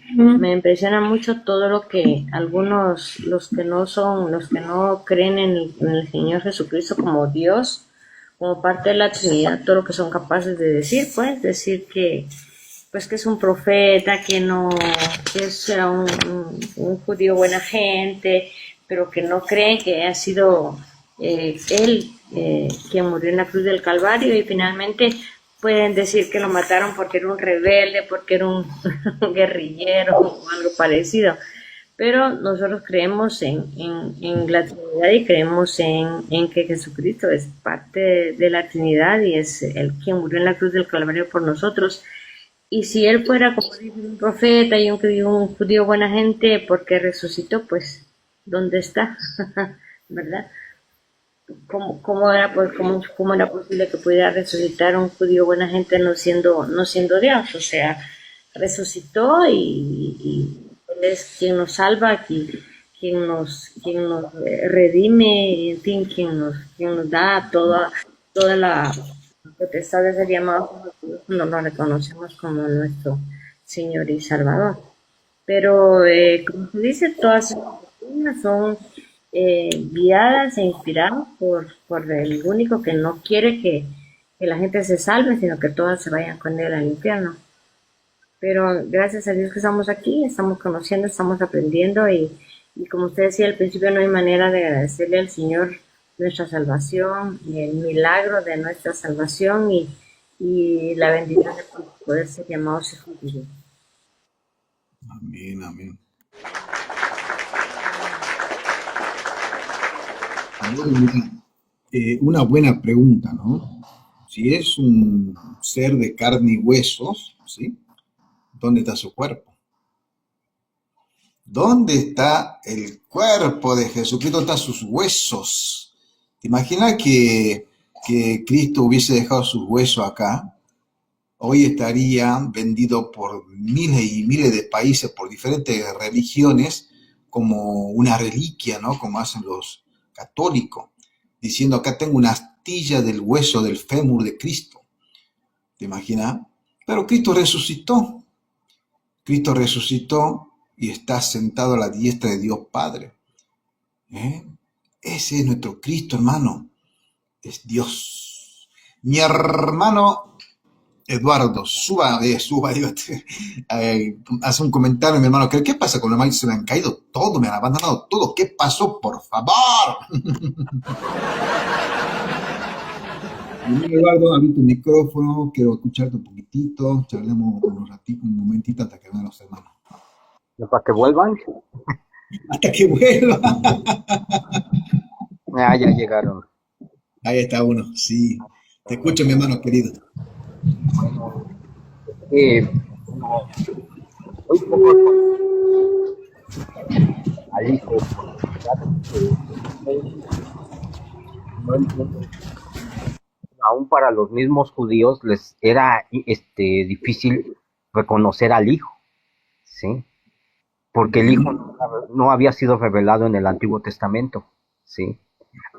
mucho todo lo que algunos, los que no creen en el Señor Jesucristo como Dios, como parte de la Trinidad, todo lo que son capaces de decir, pues, decir que, pues, que es un profeta, que es un judío buena gente, pero que no creen que ha sido él quien murió en la cruz del Calvario, y finalmente pueden decir que lo mataron porque era un rebelde, porque era un guerrillero o algo parecido. Pero nosotros creemos en la Trinidad y creemos en que Jesucristo es parte de la Trinidad y es el quien murió en la cruz del Calvario por nosotros. Y si él fuera, como dice, un profeta y un judío buena gente, porque resucitó, pues, ¿dónde está? ¿Verdad? ¿Cómo era, pues, cómo era posible que pudiera resucitar un judío buena gente no siendo Dios? O sea, resucitó y él es quien nos salva, quien nos redime, en fin, quien nos da toda la potestad de ser llamado cuando lo reconocemos como nuestro Señor y Salvador. Pero, como se dice, todas esas doctrinas son guiadas e inspiradas por el único que no quiere que la gente se salve, sino que todas se vayan con él al infierno. Pero gracias a Dios que estamos aquí, estamos conociendo, estamos aprendiendo y como usted decía al principio, no hay manera de agradecerle al Señor nuestra salvación y el milagro de nuestra salvación y la bendición de poder ser llamados hijos de Dios. Amén, amén. Una buena pregunta, ¿no? Si es un ser de carne y huesos, ¿sí? ¿Dónde está su cuerpo? ¿Dónde está el cuerpo de Jesucristo? ¿Dónde están sus huesos? ¿Te imaginas que Cristo hubiese dejado sus huesos acá? Hoy estaría vendido por miles y miles de países, por diferentes religiones, como una reliquia, ¿no? Como hacen los católicos. diciendo acá tengo una astilla del hueso del fémur de Cristo. ¿Te imaginas? Pero Cristo resucitó y está sentado a la diestra de Dios Padre. ¿Eh? Ese es nuestro Cristo, hermano. Es Dios. Mi hermano Eduardo, hace un comentario, mi hermano. ¿Qué pasa con los hermanos? Se me han caído todo, me han abandonado todo. ¿Qué pasó? Por favor. Eduardo, abrí tu micrófono, quiero escucharte un poquitito, charlemos un ratito, un momentito hasta que vengan los hermanos. Para que vuelvan. Hasta que vuelva. Ah, ya llegaron. Ahí está uno, sí. Te escucho, mi hermano querido. Muy poco al hijo. No entiendo. Aún para los mismos judíos les era difícil reconocer al hijo, ¿sí? Porque el hijo no había sido revelado en el Antiguo Testamento, ¿sí?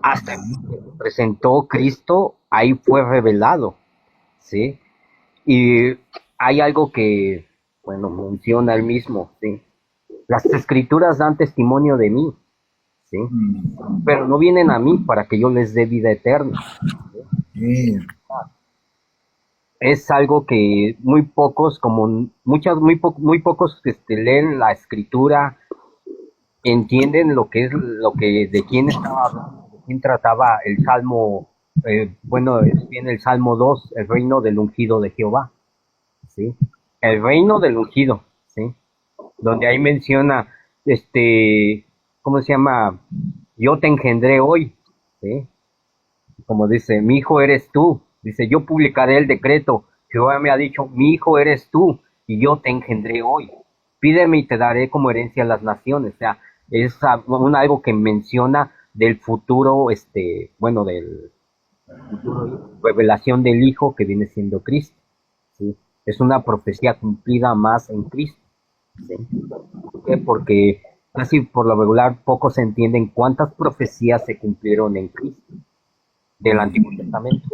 Hasta que se presentó Cristo, ahí fue revelado, ¿sí? Y hay algo que, bueno, menciona él mismo, ¿sí? Las escrituras dan testimonio de mí, ¿sí? Pero no vienen a mí para que yo les dé vida eterna. ¿Sí? Es algo que muy pocos, muy pocos leen la escritura, entienden lo que es, de quién estaba hablando, de quién trataba el Salmo, bueno, es bien el Salmo 2, el reino del ungido de Jehová, ¿sí? El reino del ungido, ¿sí? Donde ahí menciona, ¿cómo se llama? Yo te engendré hoy, ¿sí? Como dice, mi hijo eres tú. Dice, yo publicaré el decreto. Jehová me ha dicho, mi hijo eres tú, y yo te engendré hoy. Pídeme y te daré como herencia a las naciones. O sea, es algo que menciona del futuro, bueno, del futuro, revelación del hijo que viene siendo Cristo, ¿sí? Es una profecía cumplida más en Cristo, ¿sí? ¿Por qué? Porque casi por lo regular pocos entienden cuántas profecías se cumplieron en Cristo del Antiguo Testamento,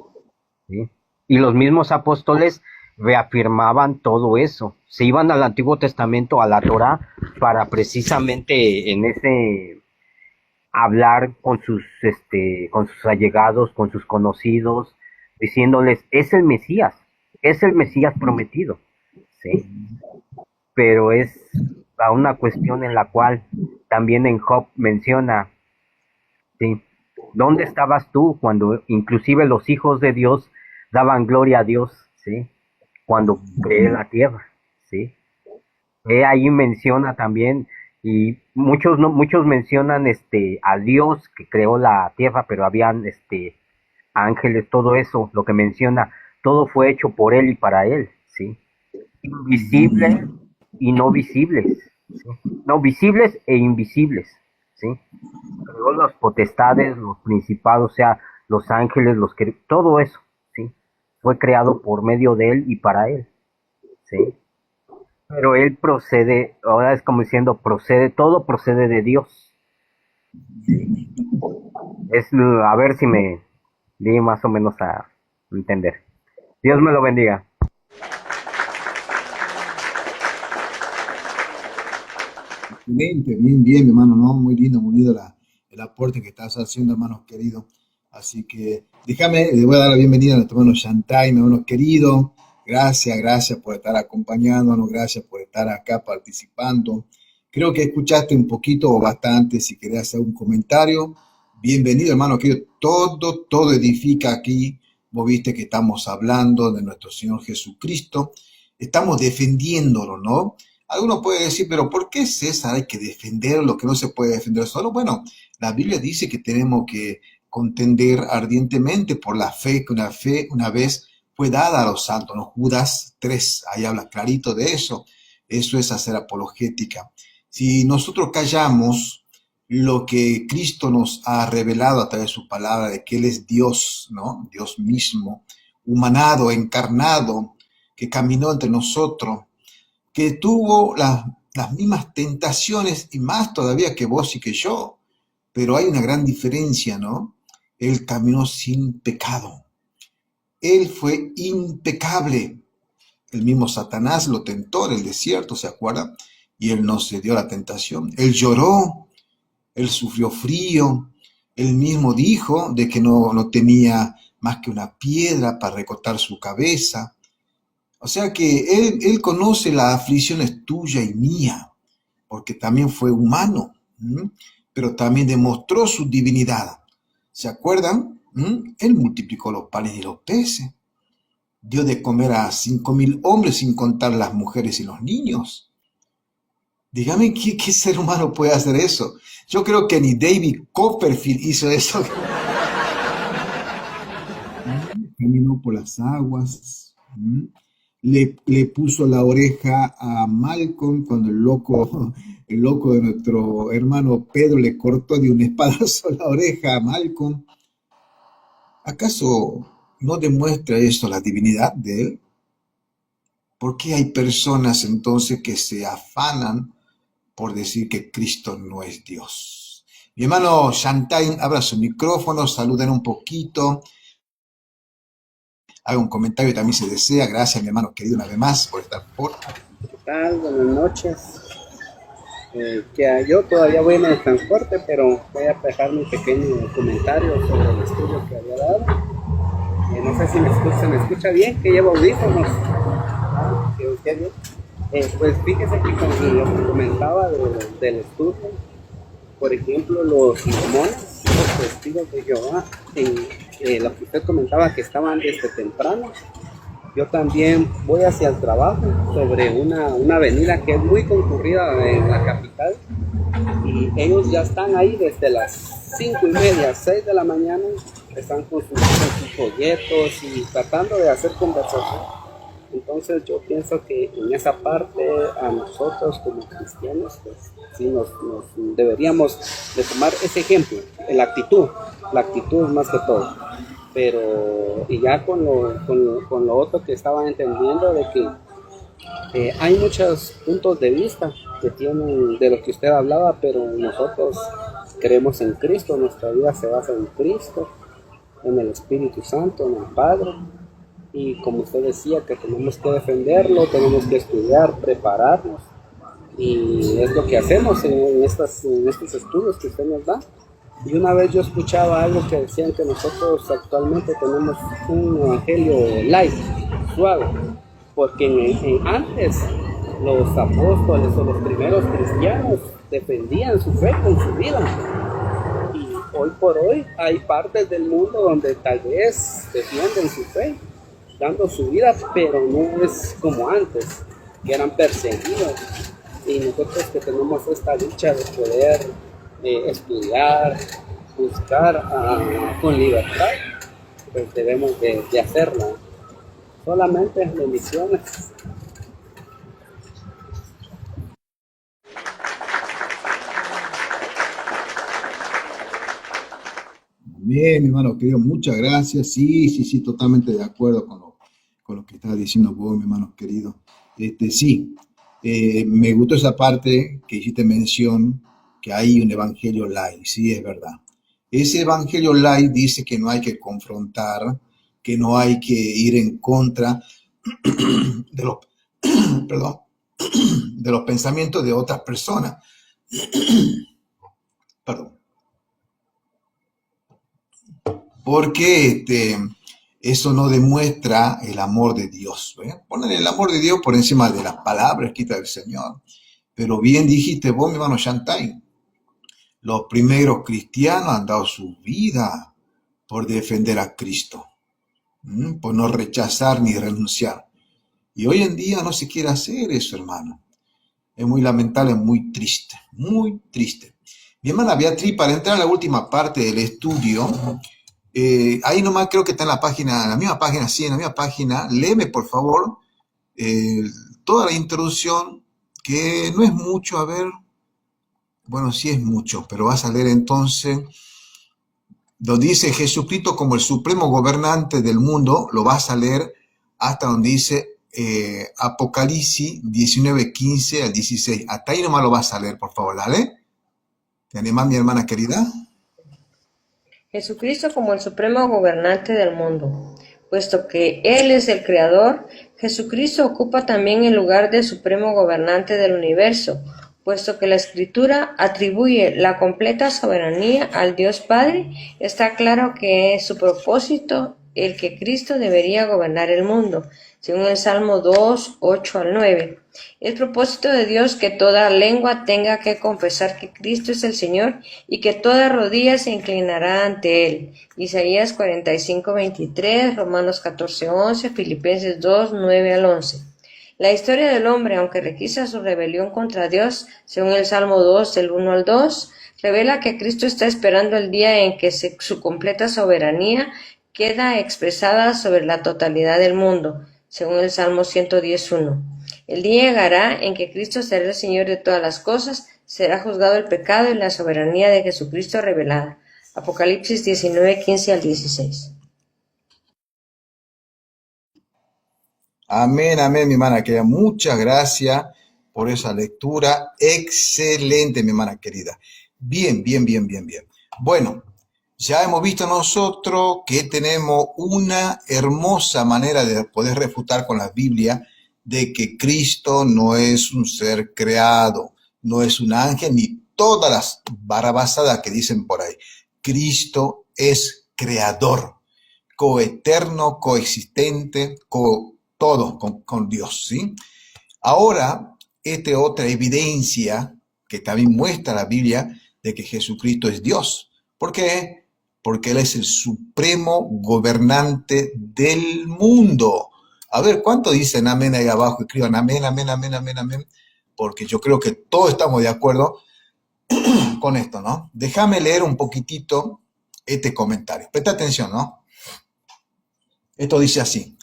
¿sí? Y los mismos apóstoles reafirmaban todo eso. Se iban al Antiguo Testamento, a la Torá, para precisamente en ese hablar con sus allegados, con sus conocidos, diciéndoles, es el Mesías prometido, ¿sí? Pero es una cuestión en la cual también en Job menciona, ¿sí? ¿Dónde estabas tú cuando inclusive los hijos de Dios daban gloria a Dios, ¿sí? Cuando creé la tierra, ¿sí? Ahí menciona también, y muchos mencionan a Dios que creó la tierra, pero habían ángeles, todo eso, lo que menciona, todo fue hecho por él y para él, ¿sí? Invisibles y no visibles, ¿sí? No visibles e invisibles, ¿sí? Creó las potestades, los principados, o sea, los ángeles, todo eso, ¿sí? Fue creado por medio de él y para él, ¿sí? Pero él procede, ahora es como diciendo, todo procede de Dios. A ver si me di más o menos a entender. Dios me lo bendiga. Excelente, bien, bien, mi hermano, ¿no? Muy lindo el aporte que estás haciendo, hermanos queridos. Así que le voy a dar la bienvenida a nuestro hermano Shantai, mi hermano querido. Gracias por estar acompañándonos, gracias por estar acá participando. Creo que escuchaste un poquito o bastante, si querés hacer un comentario. Bienvenido, hermano querido. Todo edifica aquí. Vos viste que estamos hablando de nuestro Señor Jesucristo. Estamos defendiéndolo, ¿no? Algunos pueden decir, pero ¿por qué, César, hay que defender lo que no se puede defender solo? Bueno, la Biblia dice que tenemos que contender ardientemente por la fe, que una vez fue dada a los santos, ¿no? Judas 3, ahí habla clarito de eso. Eso es hacer apologética. Si nosotros callamos lo que Cristo nos ha revelado a través de su palabra, de que Él es Dios, ¿no? Dios mismo, humanado, encarnado, que caminó entre nosotros, que tuvo las mismas tentaciones y más todavía que vos y que yo, pero hay una gran diferencia, ¿no? Él caminó sin pecado. Él fue impecable. El mismo Satanás lo tentó en el desierto, ¿se acuerdan? Y él no cedió a la tentación. Él lloró, él sufrió frío. Él mismo dijo de que no tenía más que una piedra para recortar su cabeza. O sea que él conoce las aflicciones tuya y mía, porque también fue humano, ¿m? Pero también demostró su divinidad. ¿Se acuerdan? Él multiplicó los panes y los peces. Dio de comer a 5.000 hombres sin contar las mujeres y los niños. Dígame, ¿qué ser humano puede hacer eso? Yo creo que ni David Copperfield hizo eso. Caminó por las aguas. Le puso la oreja a Malcolm cuando el loco de nuestro hermano Pedro le cortó de un espadazo la oreja a Malcolm. ¿Acaso no demuestra esto la divinidad de él? ¿Por qué hay personas entonces que se afanan por decir que Cristo no es Dios? Mi hermano Shantain, abra su micrófono, saluden un poquito, haga un comentario también si desea. Gracias, mi hermano querido, una vez más por estar por. ¿Qué tal? Buenas noches. Que yo todavía voy en el transporte, pero voy a dejar mi pequeño comentario sobre el estudio que había dado. No sé si se me escucha bien, que llevo audífonos. ¿Que usted bien? Pues fíjese que con lo que comentaba del estudio, por ejemplo, los mormones, los testigos de Jehová, lo que usted comentaba que estaban desde temprano. Yo también voy hacia el trabajo sobre una avenida que es muy concurrida en la capital, y ellos ya están ahí desde las 5:30, 6 de la mañana, están con sus folletos y tratando de hacer conversación. Entonces yo pienso que en esa parte a nosotros como cristianos, pues sí nos deberíamos de tomar ese ejemplo, la actitud más que todo. Pero y ya con lo otro que estaba entendiendo de que hay muchos puntos de vista que tienen de lo que usted hablaba, pero nosotros creemos en Cristo, nuestra vida se basa en Cristo, en el Espíritu Santo, en el Padre. Y como usted decía, que tenemos que defenderlo, tenemos que estudiar, prepararnos, y es lo que hacemos en estos estudios que usted nos da. Y una vez yo escuchaba algo que decían que nosotros actualmente tenemos un evangelio light, suave, porque antes los apóstoles o los primeros cristianos defendían su fe con su vida. Y hoy por hoy hay partes del mundo donde tal vez defienden su fe, dando su vida, pero no es como antes, que eran perseguidos. Y nosotros que tenemos esta lucha de poder estudiar, buscar con libertad, pues debemos de hacerlo. Solamente en bendiciones. Bien, mi hermano querido, muchas gracias. Sí, totalmente de acuerdo con lo que estaba diciendo vos, mi hermano querido. Sí, me gustó esa parte que hiciste mención, que hay un evangelio light, sí, es verdad. Ese evangelio light dice que no hay que confrontar, que no hay que ir en contra de los, perdón, de los pensamientos de otras personas. Perdón. Porque eso no demuestra el amor de Dios. Ponen el amor de Dios por encima de las palabras escritas del Señor. Pero bien dijiste vos, mi hermano Shantai, los primeros cristianos han dado su vida por defender a Cristo, por no rechazar ni renunciar. Y hoy en día no se quiere hacer eso, hermano. Es muy lamentable, muy triste, muy triste. Mi hermana Beatriz, para entrar a la última parte del estudio, ahí nomás creo que está en la misma página, léeme por favor toda la introducción, que no es mucho, a ver, bueno, sí es mucho, pero vas a leer entonces, donde dice Jesucristo como el supremo gobernante del mundo, lo vas a leer hasta donde dice Apocalipsis 19:15 al 16, hasta ahí nomás lo vas a leer, por favor, dale. ¿Te animás, mi hermana querida? Jesucristo como el supremo gobernante del mundo. Puesto que Él es el Creador, Jesucristo ocupa también el lugar de supremo gobernante del universo, puesto que la Escritura atribuye la completa soberanía al Dios Padre. Está claro que es su propósito el que Cristo debería gobernar el mundo, según el Salmo 2, 8 al 9. Es propósito de Dios que toda lengua tenga que confesar que Cristo es el Señor y que toda rodilla se inclinará ante Él. Isaías 45, 23, Romanos 14, 11, Filipenses 2, 9 al 11. La historia del hombre, aunque requisa su rebelión contra Dios, según el Salmo 2, del 1 al 2, revela que Cristo está esperando el día en que su completa soberanía queda expresada sobre la totalidad del mundo, según el Salmo 110:1. El día llegará en que Cristo será el Señor de todas las cosas, será juzgado el pecado y la soberanía de Jesucristo revelada. Apocalipsis 19, 15 al 16. Amén, amén, mi hermana querida. Muchas gracias por esa lectura. Excelente, mi hermana querida. Bien, bien, bien, bien, bien. Bueno, ya hemos visto nosotros que tenemos una hermosa manera de poder refutar con la Biblia de que Cristo no es un ser creado, no es un ángel, ni todas las barabasadas que dicen por ahí. Cristo es creador, coeterno, coexistente, todo con Dios, ¿sí? Ahora, esta otra evidencia que también muestra la Biblia de que Jesucristo es Dios. ¿Por qué? Porque Él es el supremo gobernante del mundo. A ver, ¿cuánto dicen amén ahí abajo? Escriban amén, amén, amén, amén, amén. Porque yo creo que todos estamos de acuerdo con esto, ¿no? Déjame leer un poquitito este comentario. Presta atención, ¿no? Esto dice así.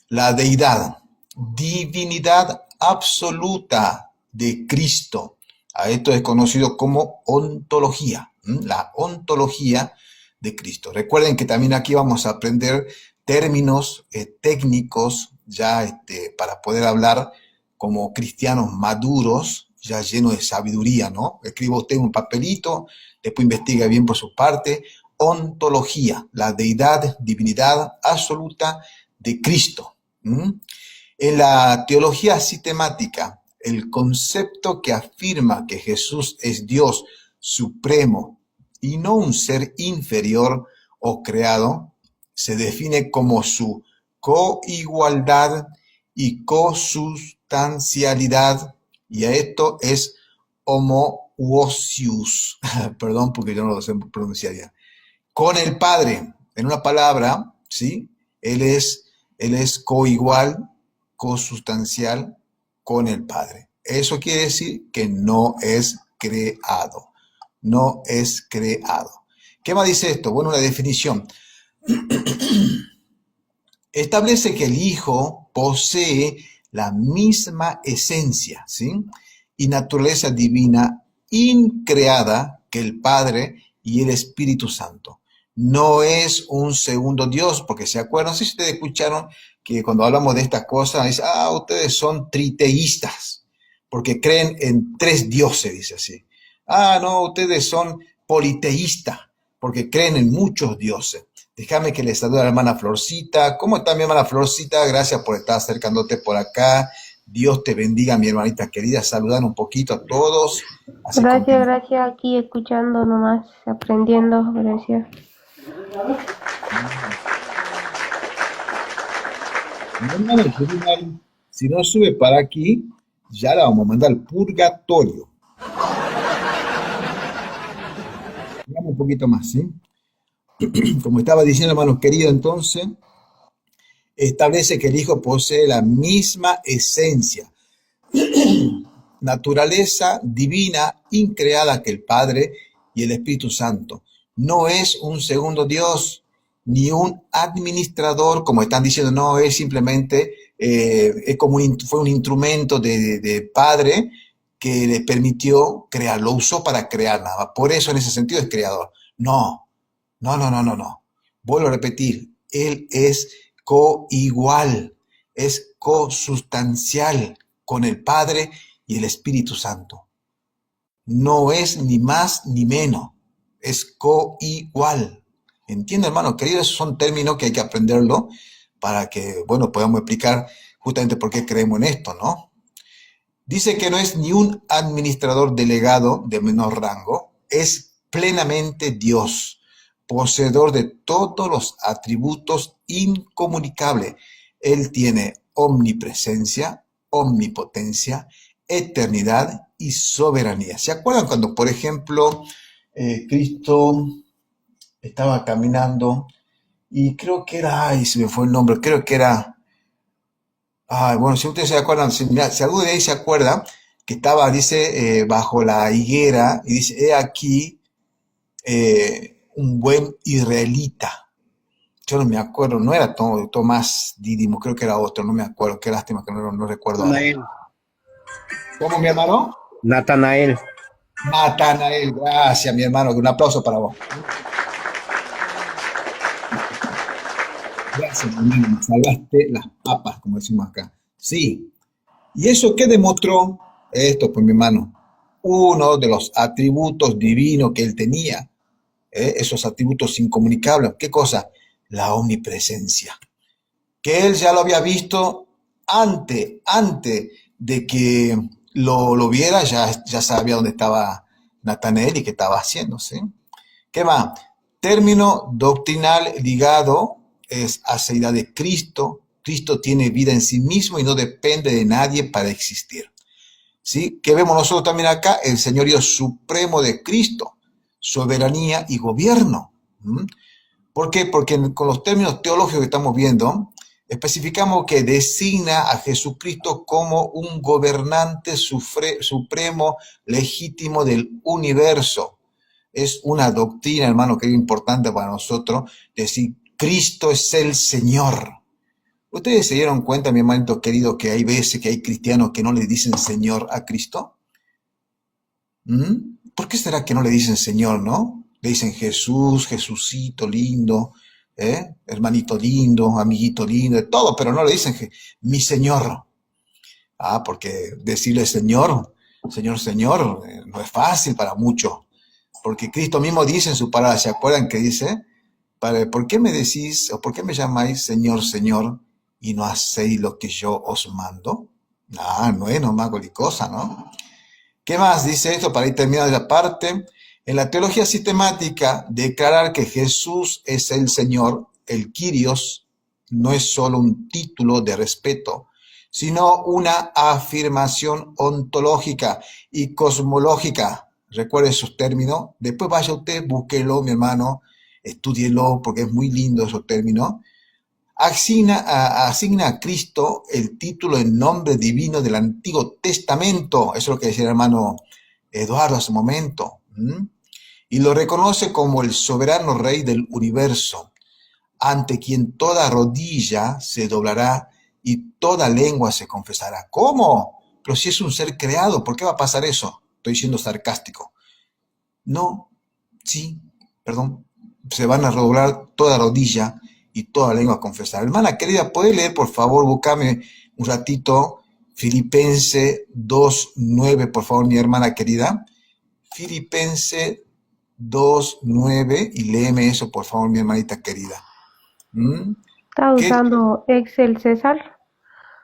La deidad, divinidad absoluta de Cristo. A esto es conocido como ontología, la ontología de Cristo. Recuerden que también aquí vamos a aprender términos técnicos ya para poder hablar como cristianos maduros, ya llenos de sabiduría, ¿no? Escriba usted un papelito, después investiga bien por su parte. Ontología, la deidad, divinidad absoluta de Cristo. En la teología sistemática, el concepto que afirma que Jesús es Dios supremo y no un ser inferior o creado, se define como su coigualdad y cosustancialidad, y a esto es homoousios, perdón porque yo no lo sé pronunciar ya, con el Padre. En una palabra, ¿sí? Él es coigual, cosustancial con el Padre. Eso quiere decir que no es creado. No es creado. ¿Qué más dice esto? Bueno, una definición. Establece que el Hijo posee la misma esencia, ¿sí? Y naturaleza divina increada que el Padre y el Espíritu Santo. No es un segundo Dios, porque se acuerdan, no sé si ustedes escucharon que cuando hablamos de estas cosas, dicen, ustedes son triteístas, porque creen en tres dioses, dice así. No, ustedes son politeístas, porque creen en muchos dioses. Déjame que les salude a la hermana Florcita. ¿Cómo está mi hermana Florcita? Gracias por estar acercándote por acá. Dios te bendiga, mi hermanita querida. Saludan un poquito a todos. Gracias, aquí escuchando nomás, aprendiendo, gracias. Si no sube para aquí, ya la vamos a mandar al purgatorio. Veamos un poquito más, ¿sí? Como estaba diciendo, hermanos queridos, entonces, establece que el Hijo posee la misma esencia, naturaleza divina, increada que el Padre y el Espíritu Santo. No es un segundo Dios, ni un administrador, como están diciendo, no, es simplemente, es como fue un instrumento de Padre que le permitió crear, lo usó para crear nada más. Por eso en ese sentido es creador. No. Vuelvo a repetir, Él es coigual, es cosustancial con el Padre y el Espíritu Santo. No es ni más ni menos, es coigual. Entiendo, hermano querido, esos son términos que hay que aprenderlo para que, bueno, podamos explicar justamente por qué creemos en esto, ¿no? Dice que no es ni un administrador delegado de menor rango, es plenamente Dios, poseedor de todos los atributos incomunicables. Él tiene omnipresencia, omnipotencia, eternidad y soberanía. ¿Se acuerdan cuando, por ejemplo, Cristo estaba caminando y creo que era, ay, se me fue el nombre, creo que era, ay, bueno, si ustedes se acuerdan, si alguno de ahí se acuerda, que estaba, dice, bajo la higuera y dice, he aquí un buen israelita. Yo no me acuerdo, no era Tomás Dídimo, creo que era otro, no me acuerdo, qué lástima que no recuerdo ahora. Natanael. ¿Cómo, mi hermano? Natanael. Natanael, gracias, mi hermano, un aplauso para vos. Gracias, mi hermano, me salvaste las papas, como decimos acá. Sí, ¿y eso qué demostró? Esto, pues, mi hermano, uno de los atributos divinos que él tenía, esos atributos incomunicables, ¿qué cosa? La omnipresencia, que él ya lo había visto antes de que lo viera, ya sabía dónde estaba Natanael y qué estaba haciendo, ¿sí? ¿Qué más? Término doctrinal ligado es aceidad de Cristo. Cristo tiene vida en sí mismo y no depende de nadie para existir. ¿Sí? ¿Qué vemos nosotros también acá? El señorío supremo de Cristo, soberanía y gobierno. ¿Mm? ¿Por qué? Porque con los términos teológicos que estamos viendo, especificamos que designa a Jesucristo como un gobernante supremo, legítimo del universo. Es una doctrina, hermano, que es importante para nosotros, decir, Cristo es el Señor. ¿Ustedes se dieron cuenta, mi hermanito querido, que hay veces que hay cristianos que no le dicen Señor a Cristo? ¿Por qué será que no le dicen Señor, no? Le dicen Jesús, Jesucito lindo, hermanito lindo, amiguito lindo, de todo, pero no le dicen mi Señor. Ah, porque decirle Señor, Señor, no es fácil para muchos. Porque Cristo mismo dice en su palabra, ¿se acuerdan que dice? ¿Por qué me decís o por qué me llamáis Señor, Señor y no hacéis lo que yo os mando? No es nomás cualquier cosa, ¿no? ¿Qué más dice esto para ir terminando la parte? En la teología sistemática, declarar que Jesús es el Señor, el Kyrios, no es solo un título de respeto, sino una afirmación ontológica y cosmológica. Recuerde esos términos. Después vaya usted, búsquelo, mi hermano, estúdielo, porque es muy lindo esos términos. Asigna a Cristo el título en nombre divino del Antiguo Testamento. Eso es lo que decía el hermano Eduardo hace un momento. Y lo reconoce como el soberano rey del universo, ante quien toda rodilla se doblará y toda lengua se confesará. ¿Cómo? Pero si es un ser creado, ¿por qué va a pasar eso? Estoy siendo sarcástico. No, sí, perdón, se van a doblar toda rodilla y toda lengua a confesar. Hermana querida, ¿puede leer, por favor? Búscame un ratito Filipenses 2:9, por favor, mi hermana querida. Filipenses 2:9, y léeme eso, por favor, mi hermanita querida. ¿Estás usando Excel, César?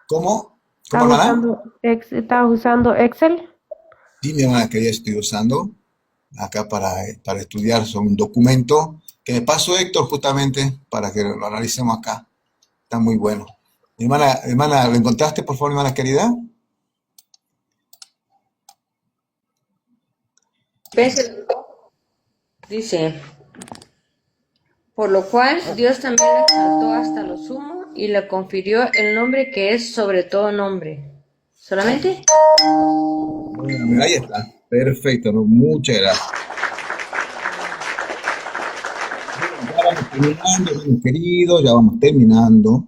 ¿Cómo? ¿Cómo, hermana? ¿Estás usando Excel? Sí, mi hermana querida, estoy usando acá para estudiar sobre un documento que me pasó Héctor justamente para que lo analicemos acá. Está muy bueno. Mi hermana, ¿lo encontraste, por favor, mi hermana querida? Dice, por lo cual Dios también le exaltó hasta lo sumo y le confirió el nombre que es sobre todo nombre. ¿Solamente? Bueno, ahí está. Perfecto, ¿no? Muchas gracias. Ya vamos terminando, hermanos queridos, ya vamos terminando.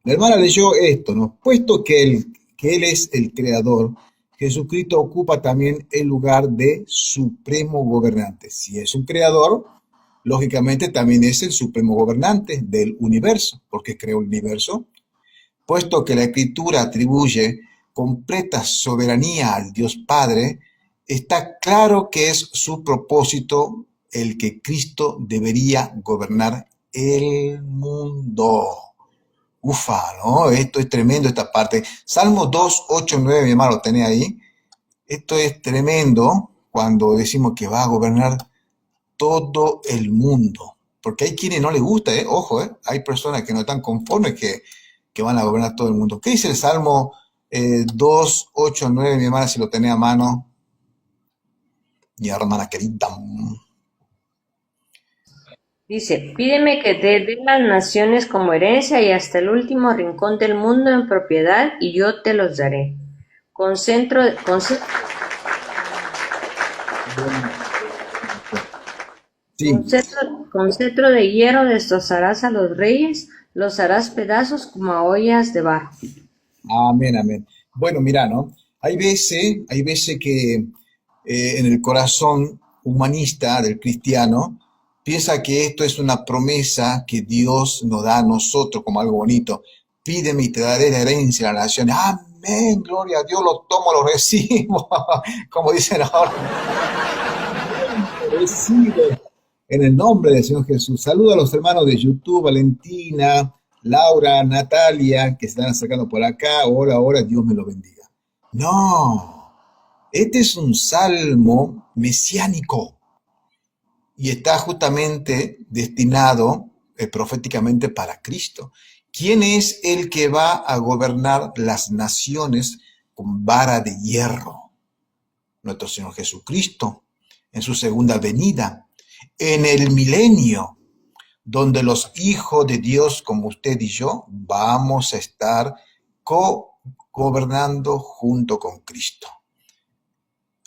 La hermana leyó esto, ¿no? Puesto que Él es el creador, Jesucristo ocupa también el lugar de supremo gobernante. Si es un creador, lógicamente también es el supremo gobernante del universo, porque creó el universo. Puesto que la Escritura atribuye completa soberanía al Dios Padre, está claro que es su propósito el que Cristo debería gobernar el mundo. Ufa, ¿no? Esto es tremendo esta parte. Salmo 2, 8, 9, mi hermano, lo tenés ahí. Esto es tremendo cuando decimos que va a gobernar todo el mundo. Porque hay quienes no les gusta, ojo, hay personas que no están conformes que van a gobernar todo el mundo. ¿Qué dice el Salmo 2, 8, 9, mi hermana, si lo tenés a mano? Mi hermana querida. Dice, pídeme que te dé las naciones como herencia y hasta el último rincón del mundo en propiedad, y yo te los daré. Con cetro Sí, con cetro de hierro destrozarás a los reyes, los harás pedazos como a ollas de barro. amén, amén. Bueno, mira, ¿no? Hay veces que en el corazón humanista del cristiano piensa que esto es una promesa que Dios nos da a nosotros como algo bonito. Pídeme y te daré la herencia a las naciones. Amén, gloria a Dios, lo tomo, lo recibo. Como dicen ahora, lo recibo. En el nombre del Señor Jesús. Saludo a los hermanos de YouTube, Valentina, Laura, Natalia, que se están acercando por acá. Hola, hola, Dios me lo bendiga. No, este es un salmo mesiánico y está justamente destinado proféticamente para Cristo. ¿Quién es el que va a gobernar las naciones con vara de hierro? Nuestro Señor Jesucristo, en su segunda venida, en el milenio, donde los hijos de Dios, como usted y yo, vamos a estar gobernando junto con Cristo.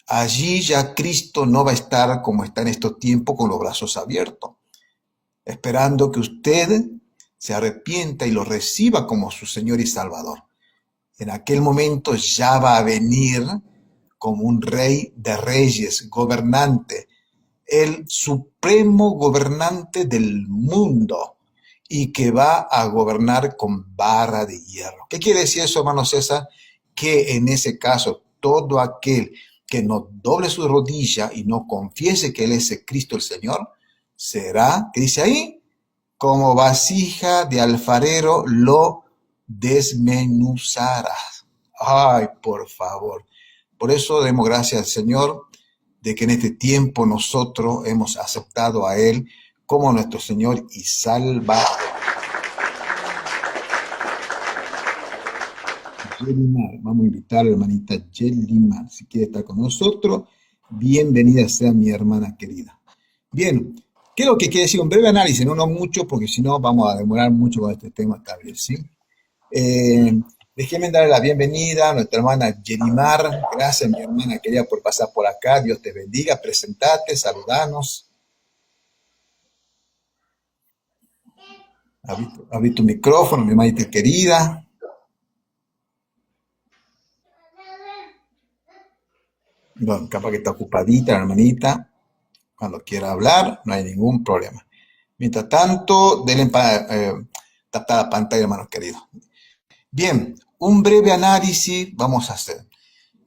Allí ya Cristo no va a estar como está en estos tiempos con los brazos abiertos, esperando que usted se arrepienta y lo reciba como su Señor y Salvador. En aquel momento ya va a venir como un rey de reyes, gobernante, el supremo gobernante del mundo y que va a gobernar con vara de hierro. ¿Qué quiere decir eso, hermano César? Que en ese caso todo aquel que no doble su rodilla y no confiese que Él es el Cristo el Señor, será, ¿qué dice ahí? Como vasija de alfarero lo desmenuzarás. Ay, por favor. Por eso demos gracias al Señor de que en este tiempo nosotros hemos aceptado a Él como nuestro Señor y Salvador. Yelimar, vamos a invitar a la hermanita Yelimar, si quiere estar con nosotros, bienvenida sea mi hermana querida. Bien, ¿qué es lo que quiere decir? Un breve análisis, no mucho, porque si no vamos a demorar mucho con este tema tal vez, ¿sí? Déjeme darle la bienvenida a nuestra hermana Yelimar. Gracias, mi hermana querida, por pasar por acá. Dios te bendiga. Presentate, saludanos. Abrí tu micrófono, mi hermanita querida. Bueno, capaz que está ocupadita la hermanita. Cuando quiera hablar, no hay ningún problema. Mientras tanto, denle tapar la pantalla, hermanos queridos. Bien, un breve análisis vamos a hacer.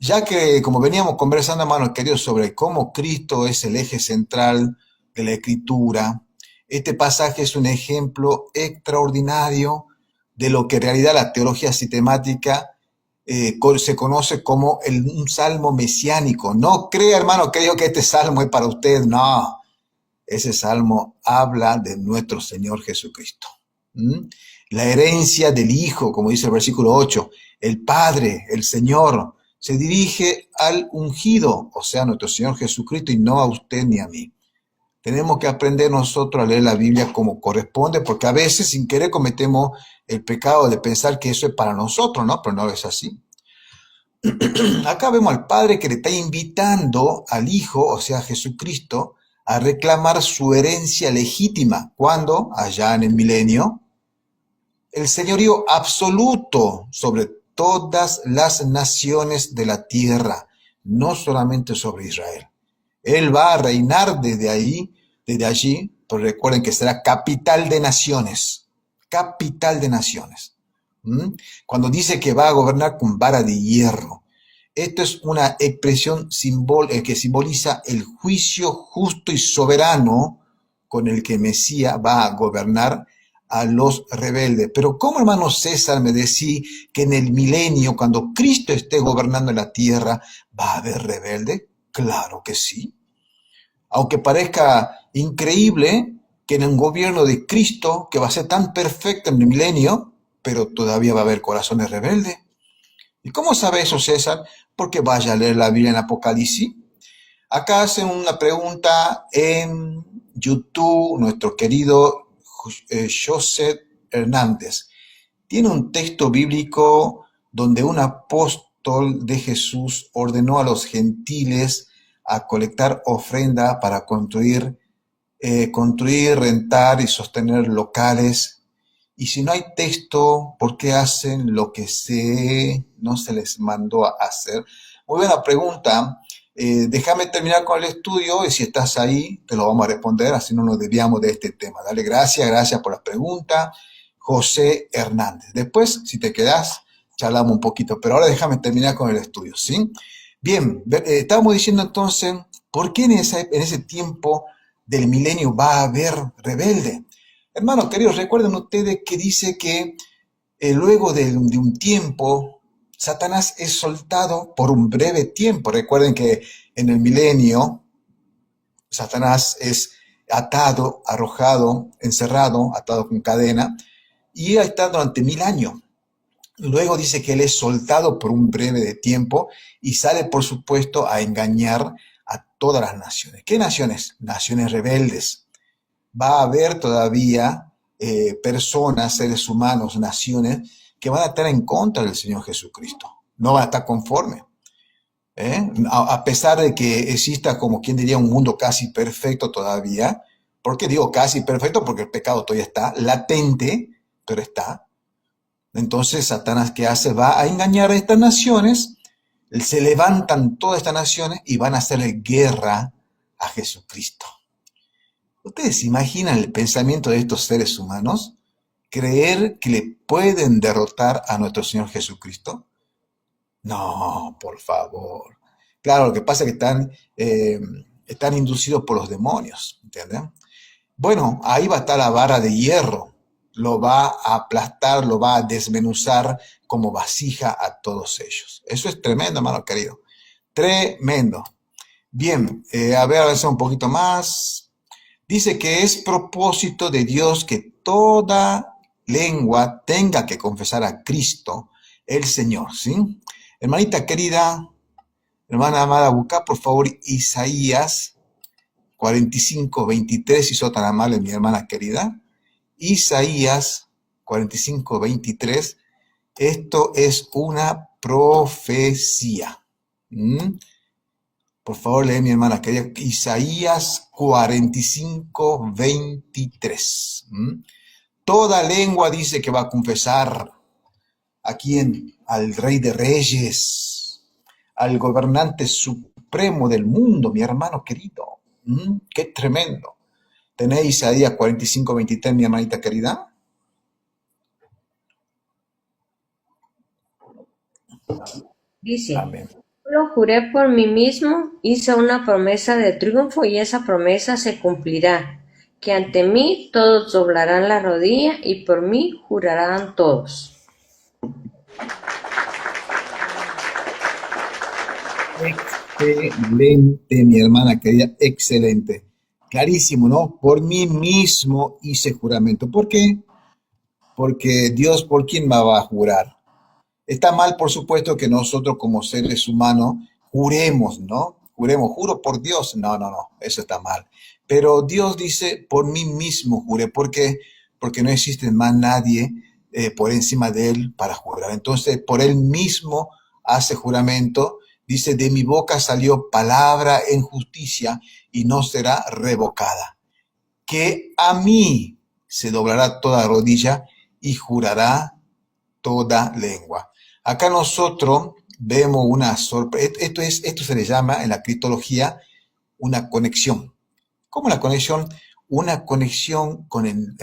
Ya que, como veníamos conversando, hermanos queridos, sobre cómo Cristo es el eje central de la Escritura, este pasaje es un ejemplo extraordinario de lo que en realidad la teología sistemática se conoce como un salmo mesiánico. No crea, hermano querido, que este salmo es para usted, no. Ese salmo habla de nuestro Señor Jesucristo. La herencia del Hijo, como dice el versículo 8, el Padre, el Señor, se dirige al ungido, o sea, nuestro Señor Jesucristo, y no a usted ni a mí. Tenemos que aprender nosotros a leer la Biblia como corresponde, porque a veces sin querer cometemos el pecado de pensar que eso es para nosotros, ¿no? Pero no es así. Acá vemos al Padre que le está invitando al Hijo, o sea, a Jesucristo, a reclamar su herencia legítima. ¿Cuándo? Allá en el milenio. El señorío absoluto sobre todas las naciones de la tierra, no solamente sobre Israel. Él va a reinar desde allí, pero recuerden que será capital de naciones. Capital de naciones. Cuando dice que va a gobernar con vara de hierro, Esto es una expresión que simboliza el juicio justo y soberano con el que Mesías va a gobernar a los rebeldes. Pero ¿cómo, hermano César, me decís que en el milenio, cuando Cristo esté gobernando la tierra, va a haber rebelde? Claro que sí. Aunque parezca increíble que en un gobierno de Cristo, que va a ser tan perfecto en el milenio, pero todavía va a haber corazones rebeldes. ¿Y cómo sabe eso, César? Porque vaya a leer la Biblia en Apocalipsis. Acá hacen una pregunta en YouTube, nuestro querido José Hernández. Tiene un texto bíblico donde un apóstol de Jesús ordenó a los gentiles a colectar ofrenda para construir, rentar y sostener locales. Y si no hay texto, ¿por qué hacen lo que no se les mandó a hacer? Muy buena pregunta. Déjame terminar con el estudio y si estás ahí, te lo vamos a responder, así no nos desviamos de este tema. Dale, gracias por la pregunta, José Hernández. Después, si te quedás, charlamos un poquito, pero ahora déjame terminar con el estudio, ¿sí? Bien, estábamos diciendo entonces, ¿por qué en ese tiempo del milenio va a haber rebelde? Hermanos queridos, recuerden ustedes que dice que luego de un tiempo, Satanás es soltado por un breve tiempo. Recuerden que en el milenio, Satanás es atado, arrojado, encerrado, atado con cadena, y está durante 1000 años. Luego dice que él es soltado por un breve tiempo y sale, por supuesto, a engañar a todas las naciones. ¿Qué naciones? Naciones rebeldes. Va a haber todavía personas, seres humanos, naciones que van a estar en contra del Señor Jesucristo. No van a estar conformes. A pesar de que exista, como quien diría, un mundo casi perfecto todavía. ¿Por qué digo casi perfecto? Porque el pecado todavía está latente, pero está. Entonces, Satanás, ¿qué hace? Va a engañar a estas naciones. Se levantan todas estas naciones y van a hacerle guerra a Jesucristo. ¿Ustedes se imaginan el pensamiento de estos seres humanos? ¿Creer que le pueden derrotar a nuestro Señor Jesucristo? No, por favor. Claro, lo que pasa es que están inducidos por los demonios, ¿entienden? Bueno, ahí va a estar la vara de hierro. Lo va a aplastar, lo va a desmenuzar como vasija a todos ellos. Eso es tremendo, hermano querido. Tremendo. Bien, a ver, avanzar un poquito más. Dice que es propósito de Dios que toda lengua tenga que confesar a Cristo, el Señor, ¿sí? Hermanita querida, hermana amada, busca por favor Isaías 45:23, si sos tan amable, mi hermana querida. Isaías 45:23, esto es una profecía. Por favor, lee, mi hermana querida, Isaías 45:23. Toda lengua dice que va a confesar a quién, al Rey de Reyes, al gobernante supremo del mundo, mi hermano querido. Qué tremendo. ¿Tenéis Isaías 45:23, mi hermanita querida? Dice, Amén. lo juré por mí mismo, hice una promesa de triunfo y esa promesa se cumplirá, que ante mí todos doblarán la rodilla y por mí jurarán todos. Excelente, mi hermana querida, excelente. Clarísimo, ¿no? Por mí mismo hice juramento. ¿Por qué? Porque Dios, ¿por quién me va a jurar? Está mal, por supuesto, que nosotros como seres humanos juremos, ¿no? Juremos, juro por Dios. No, eso está mal. Pero Dios dice, por mí mismo juré. ¿Por qué? Porque no existe más nadie por encima de Él para jurar. Entonces, por Él mismo hace juramento. Dice, de mi boca salió palabra en justicia y no será revocada. Que a mí se doblará toda rodilla y jurará toda lengua. Acá nosotros vemos una sorpresa. Esto se le llama en la cristología una conexión. ¿Cómo la conexión? Una conexión con el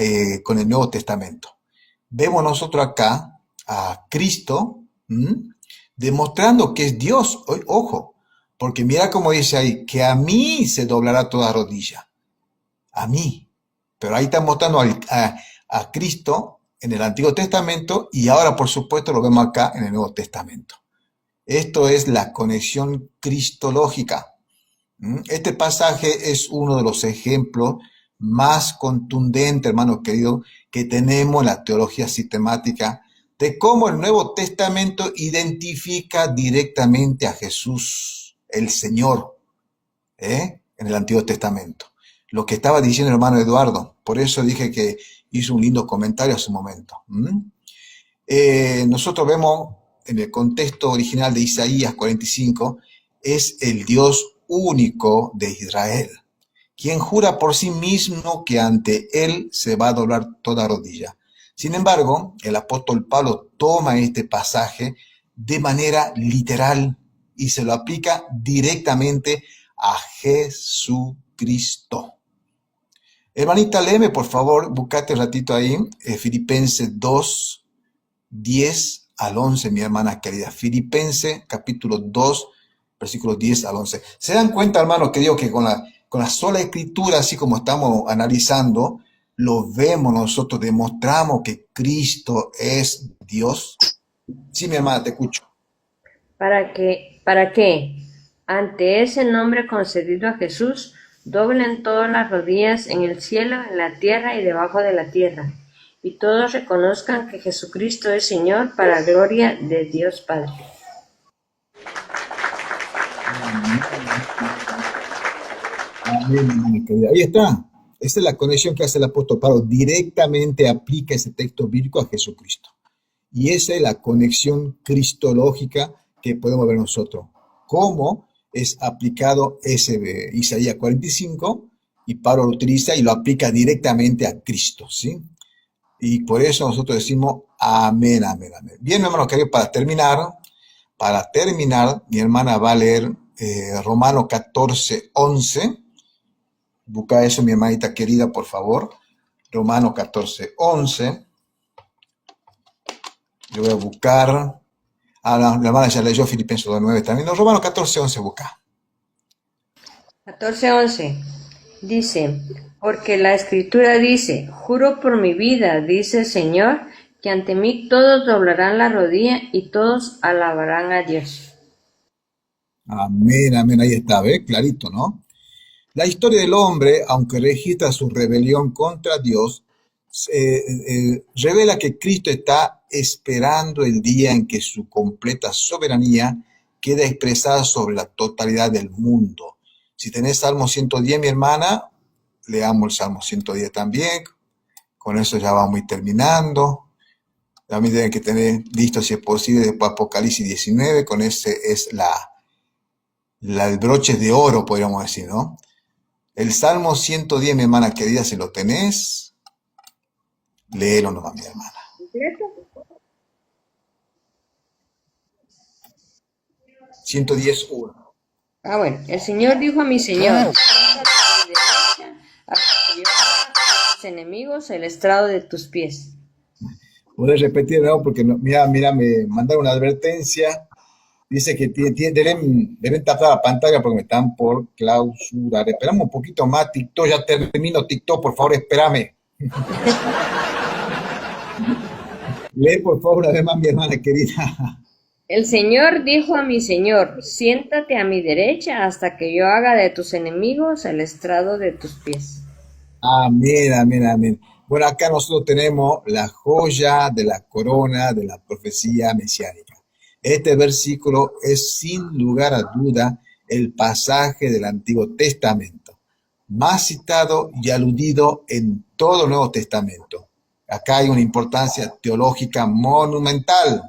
Nuevo Testamento. Vemos nosotros acá a Cristo demostrando que es Dios. Ojo, porque mira cómo dice ahí, que a mí se doblará toda rodilla. A mí. Pero ahí está mostrando a Cristo en el Antiguo Testamento y ahora, por supuesto, lo vemos acá en el Nuevo Testamento. Esto es la conexión cristológica. Este pasaje es uno de los ejemplos más contundentes, hermano querido, que tenemos en la teología sistemática de cómo el Nuevo Testamento identifica directamente a Jesús, el Señor, en el Antiguo Testamento. Lo que estaba diciendo el hermano Eduardo, por eso dije que hizo un lindo comentario a su momento. Nosotros vemos en el contexto original de Isaías 45, es el Dios único de Israel, quien jura por sí mismo que ante él se va a doblar toda rodilla. Sin embargo, el apóstol Pablo toma este pasaje de manera literal y se lo aplica directamente a Jesucristo. Hermanita, léeme por favor, buscate un ratito ahí, Filipenses 2, 10 al 11, mi hermana querida. Filipenses capítulo 2, versículos 10 al 11. ¿Se dan cuenta, hermano, que digo que con la sola escritura, así como estamos analizando, lo vemos nosotros, demostramos que Cristo es Dios? Sí, mi hermana, te escucho. ¿Para qué? Ante ese nombre concedido a Jesús, doblen todas las rodillas en el cielo, en la tierra y debajo de la tierra, y todos reconozcan que Jesucristo es Señor para gloria de Dios Padre. Ahí está. Esa es la conexión que hace el apóstol Pablo. Directamente aplica ese texto bíblico a Jesucristo. Y esa es la conexión cristológica que podemos ver nosotros. Cómo es aplicado ese de Isaías 45 y Pablo lo utiliza y lo aplica directamente a Cristo, ¿sí? Y por eso nosotros decimos amén, amén, amén. Bien, hermano querido, para terminar, mi hermana va a leer Romanos 14, 11. Busca eso, mi hermanita querida, por favor. Romanos 14, 11. Yo voy a buscar. La hermana ya leyó Filipenses 2:9 también. No, Romanos 14, 11 busca. 14, 11. Dice, porque la Escritura dice, juro por mi vida, dice el Señor, que ante mí todos doblarán la rodilla y todos alabarán a Dios. Amén, amén, ahí está, ¿ve? Clarito, ¿no? La historia del hombre, aunque registra su rebelión contra Dios, revela que Cristo está esperando el día en que su completa soberanía queda expresada sobre la totalidad del mundo. Si tenés Salmo 110, mi hermana, leamos el Salmo 110 también. Con eso ya vamos a ir terminando. También tienen que tener listo, si es posible, después Apocalipsis 19. Con ese es el broche de oro, podríamos decir, ¿no? El Salmo 110, mi hermana querida, si lo tenés, léelo nomás, mi hermana. 110:1. Bueno, el Señor dijo a mi Señor, siéntate a mi derecha hasta que yo haga a tus enemigos el estrado de tus pies. Puedes repetir, ¿no? Porque mira, me mandaron una advertencia. Dice que deben tapar la pantalla porque me están por clausurar. Esperamos un poquito más, TikTok. Ya termino TikTok, por favor, espérame. Lee, por favor, una vez más, mi hermana querida. El Señor dijo a mi Señor, siéntate a mi derecha hasta que yo haga de tus enemigos el estrado de tus pies. Amén, amén, amén. Bueno, acá nosotros tenemos la joya de la corona de la profecía mesiánica. Este versículo es sin lugar a duda el pasaje del Antiguo Testamento, más citado y aludido en todo el Nuevo Testamento. Acá hay una importancia teológica monumental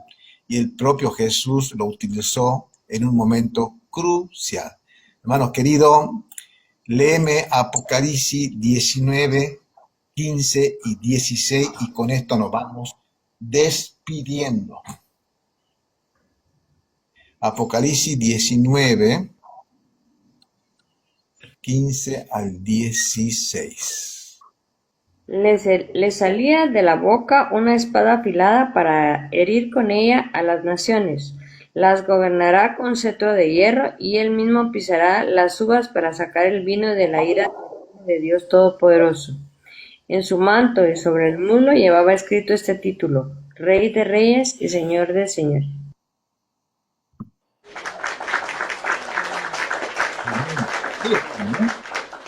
y el propio Jesús lo utilizó en un momento crucial. Hermanos queridos, léeme Apocalipsis 19, 15 y 16 y con esto nos vamos despidiendo. Apocalipsis 19, 15 al 16. Le salía de la boca una espada afilada para herir con ella a las naciones. Las gobernará con cetro de hierro, y él mismo pisará las uvas para sacar el vino de la ira de Dios Todopoderoso. En su manto y sobre el muslo llevaba escrito este título: Rey de Reyes y Señor de Señores.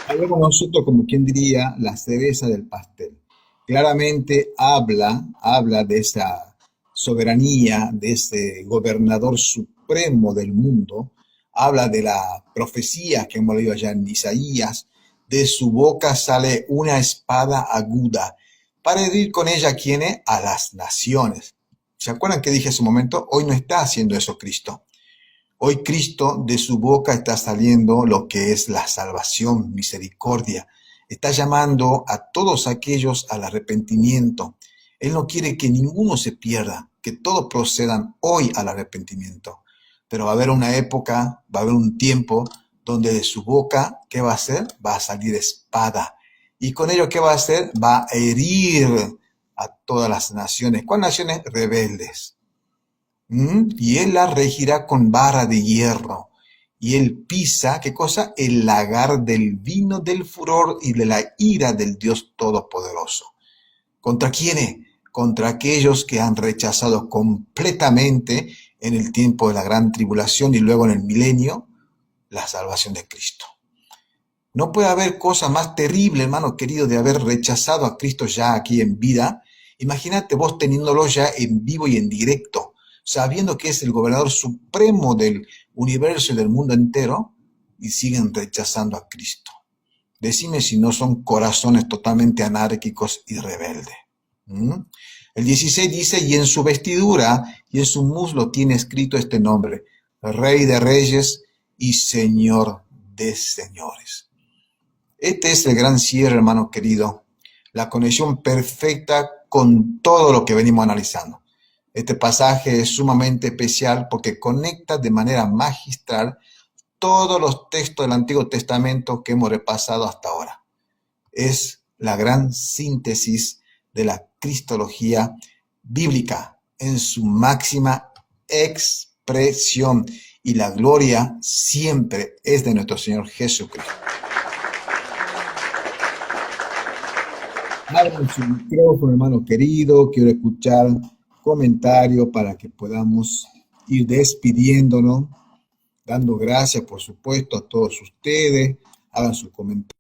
Ahí vemos nosotros, como quien diría, la cereza del pastel. Claramente habla de esa soberanía, de ese gobernador supremo del mundo, habla de la profecía que hemos leído allá en Isaías, de su boca sale una espada aguda, para herir con ella a quienes, a las naciones. ¿Se acuerdan que dije hace un momento? Hoy no está haciendo eso Cristo. Hoy Cristo, de su boca está saliendo lo que es la salvación, misericordia. Está llamando a todos aquellos al arrepentimiento. Él no quiere que ninguno se pierda, que todos procedan hoy al arrepentimiento. Pero va a haber una época, va a haber un tiempo donde de su boca, ¿qué va a hacer? Va a salir espada. Y con ello, ¿qué va a hacer? Va a herir a todas las naciones. ¿Cuáles naciones? Rebeldes. Y él la regirá con vara de hierro. Y él pisa, ¿qué cosa? El lagar del vino del furor y de la ira del Dios Todopoderoso. ¿Contra quiénes? Contra aquellos que han rechazado completamente en el tiempo de la gran tribulación y luego en el milenio la salvación de Cristo. No puede haber cosa más terrible, hermano querido, de haber rechazado a Cristo ya aquí en vida. Imagínate vos teniéndolo ya en vivo y en directo, sabiendo que es el gobernador supremo del universo y del mundo entero, y siguen rechazando a Cristo. Decime si no son corazones totalmente anárquicos y rebeldes. El 16 dice, y en su vestidura y en su muslo tiene escrito este nombre: Rey de Reyes y Señor de Señores. Este es el gran cierre, hermano querido, la conexión perfecta con todo lo que venimos analizando. Este pasaje es sumamente especial porque conecta de manera magistral todos los textos del Antiguo Testamento que hemos repasado hasta ahora. Es la gran síntesis de la cristología bíblica en su máxima expresión, y la gloria siempre es de nuestro Señor Jesucristo. Abran su micrófono, hermano querido, quiero escuchar comentarios para que podamos ir despidiéndonos, dando gracias, por supuesto, a todos ustedes. Hagan sus comentarios.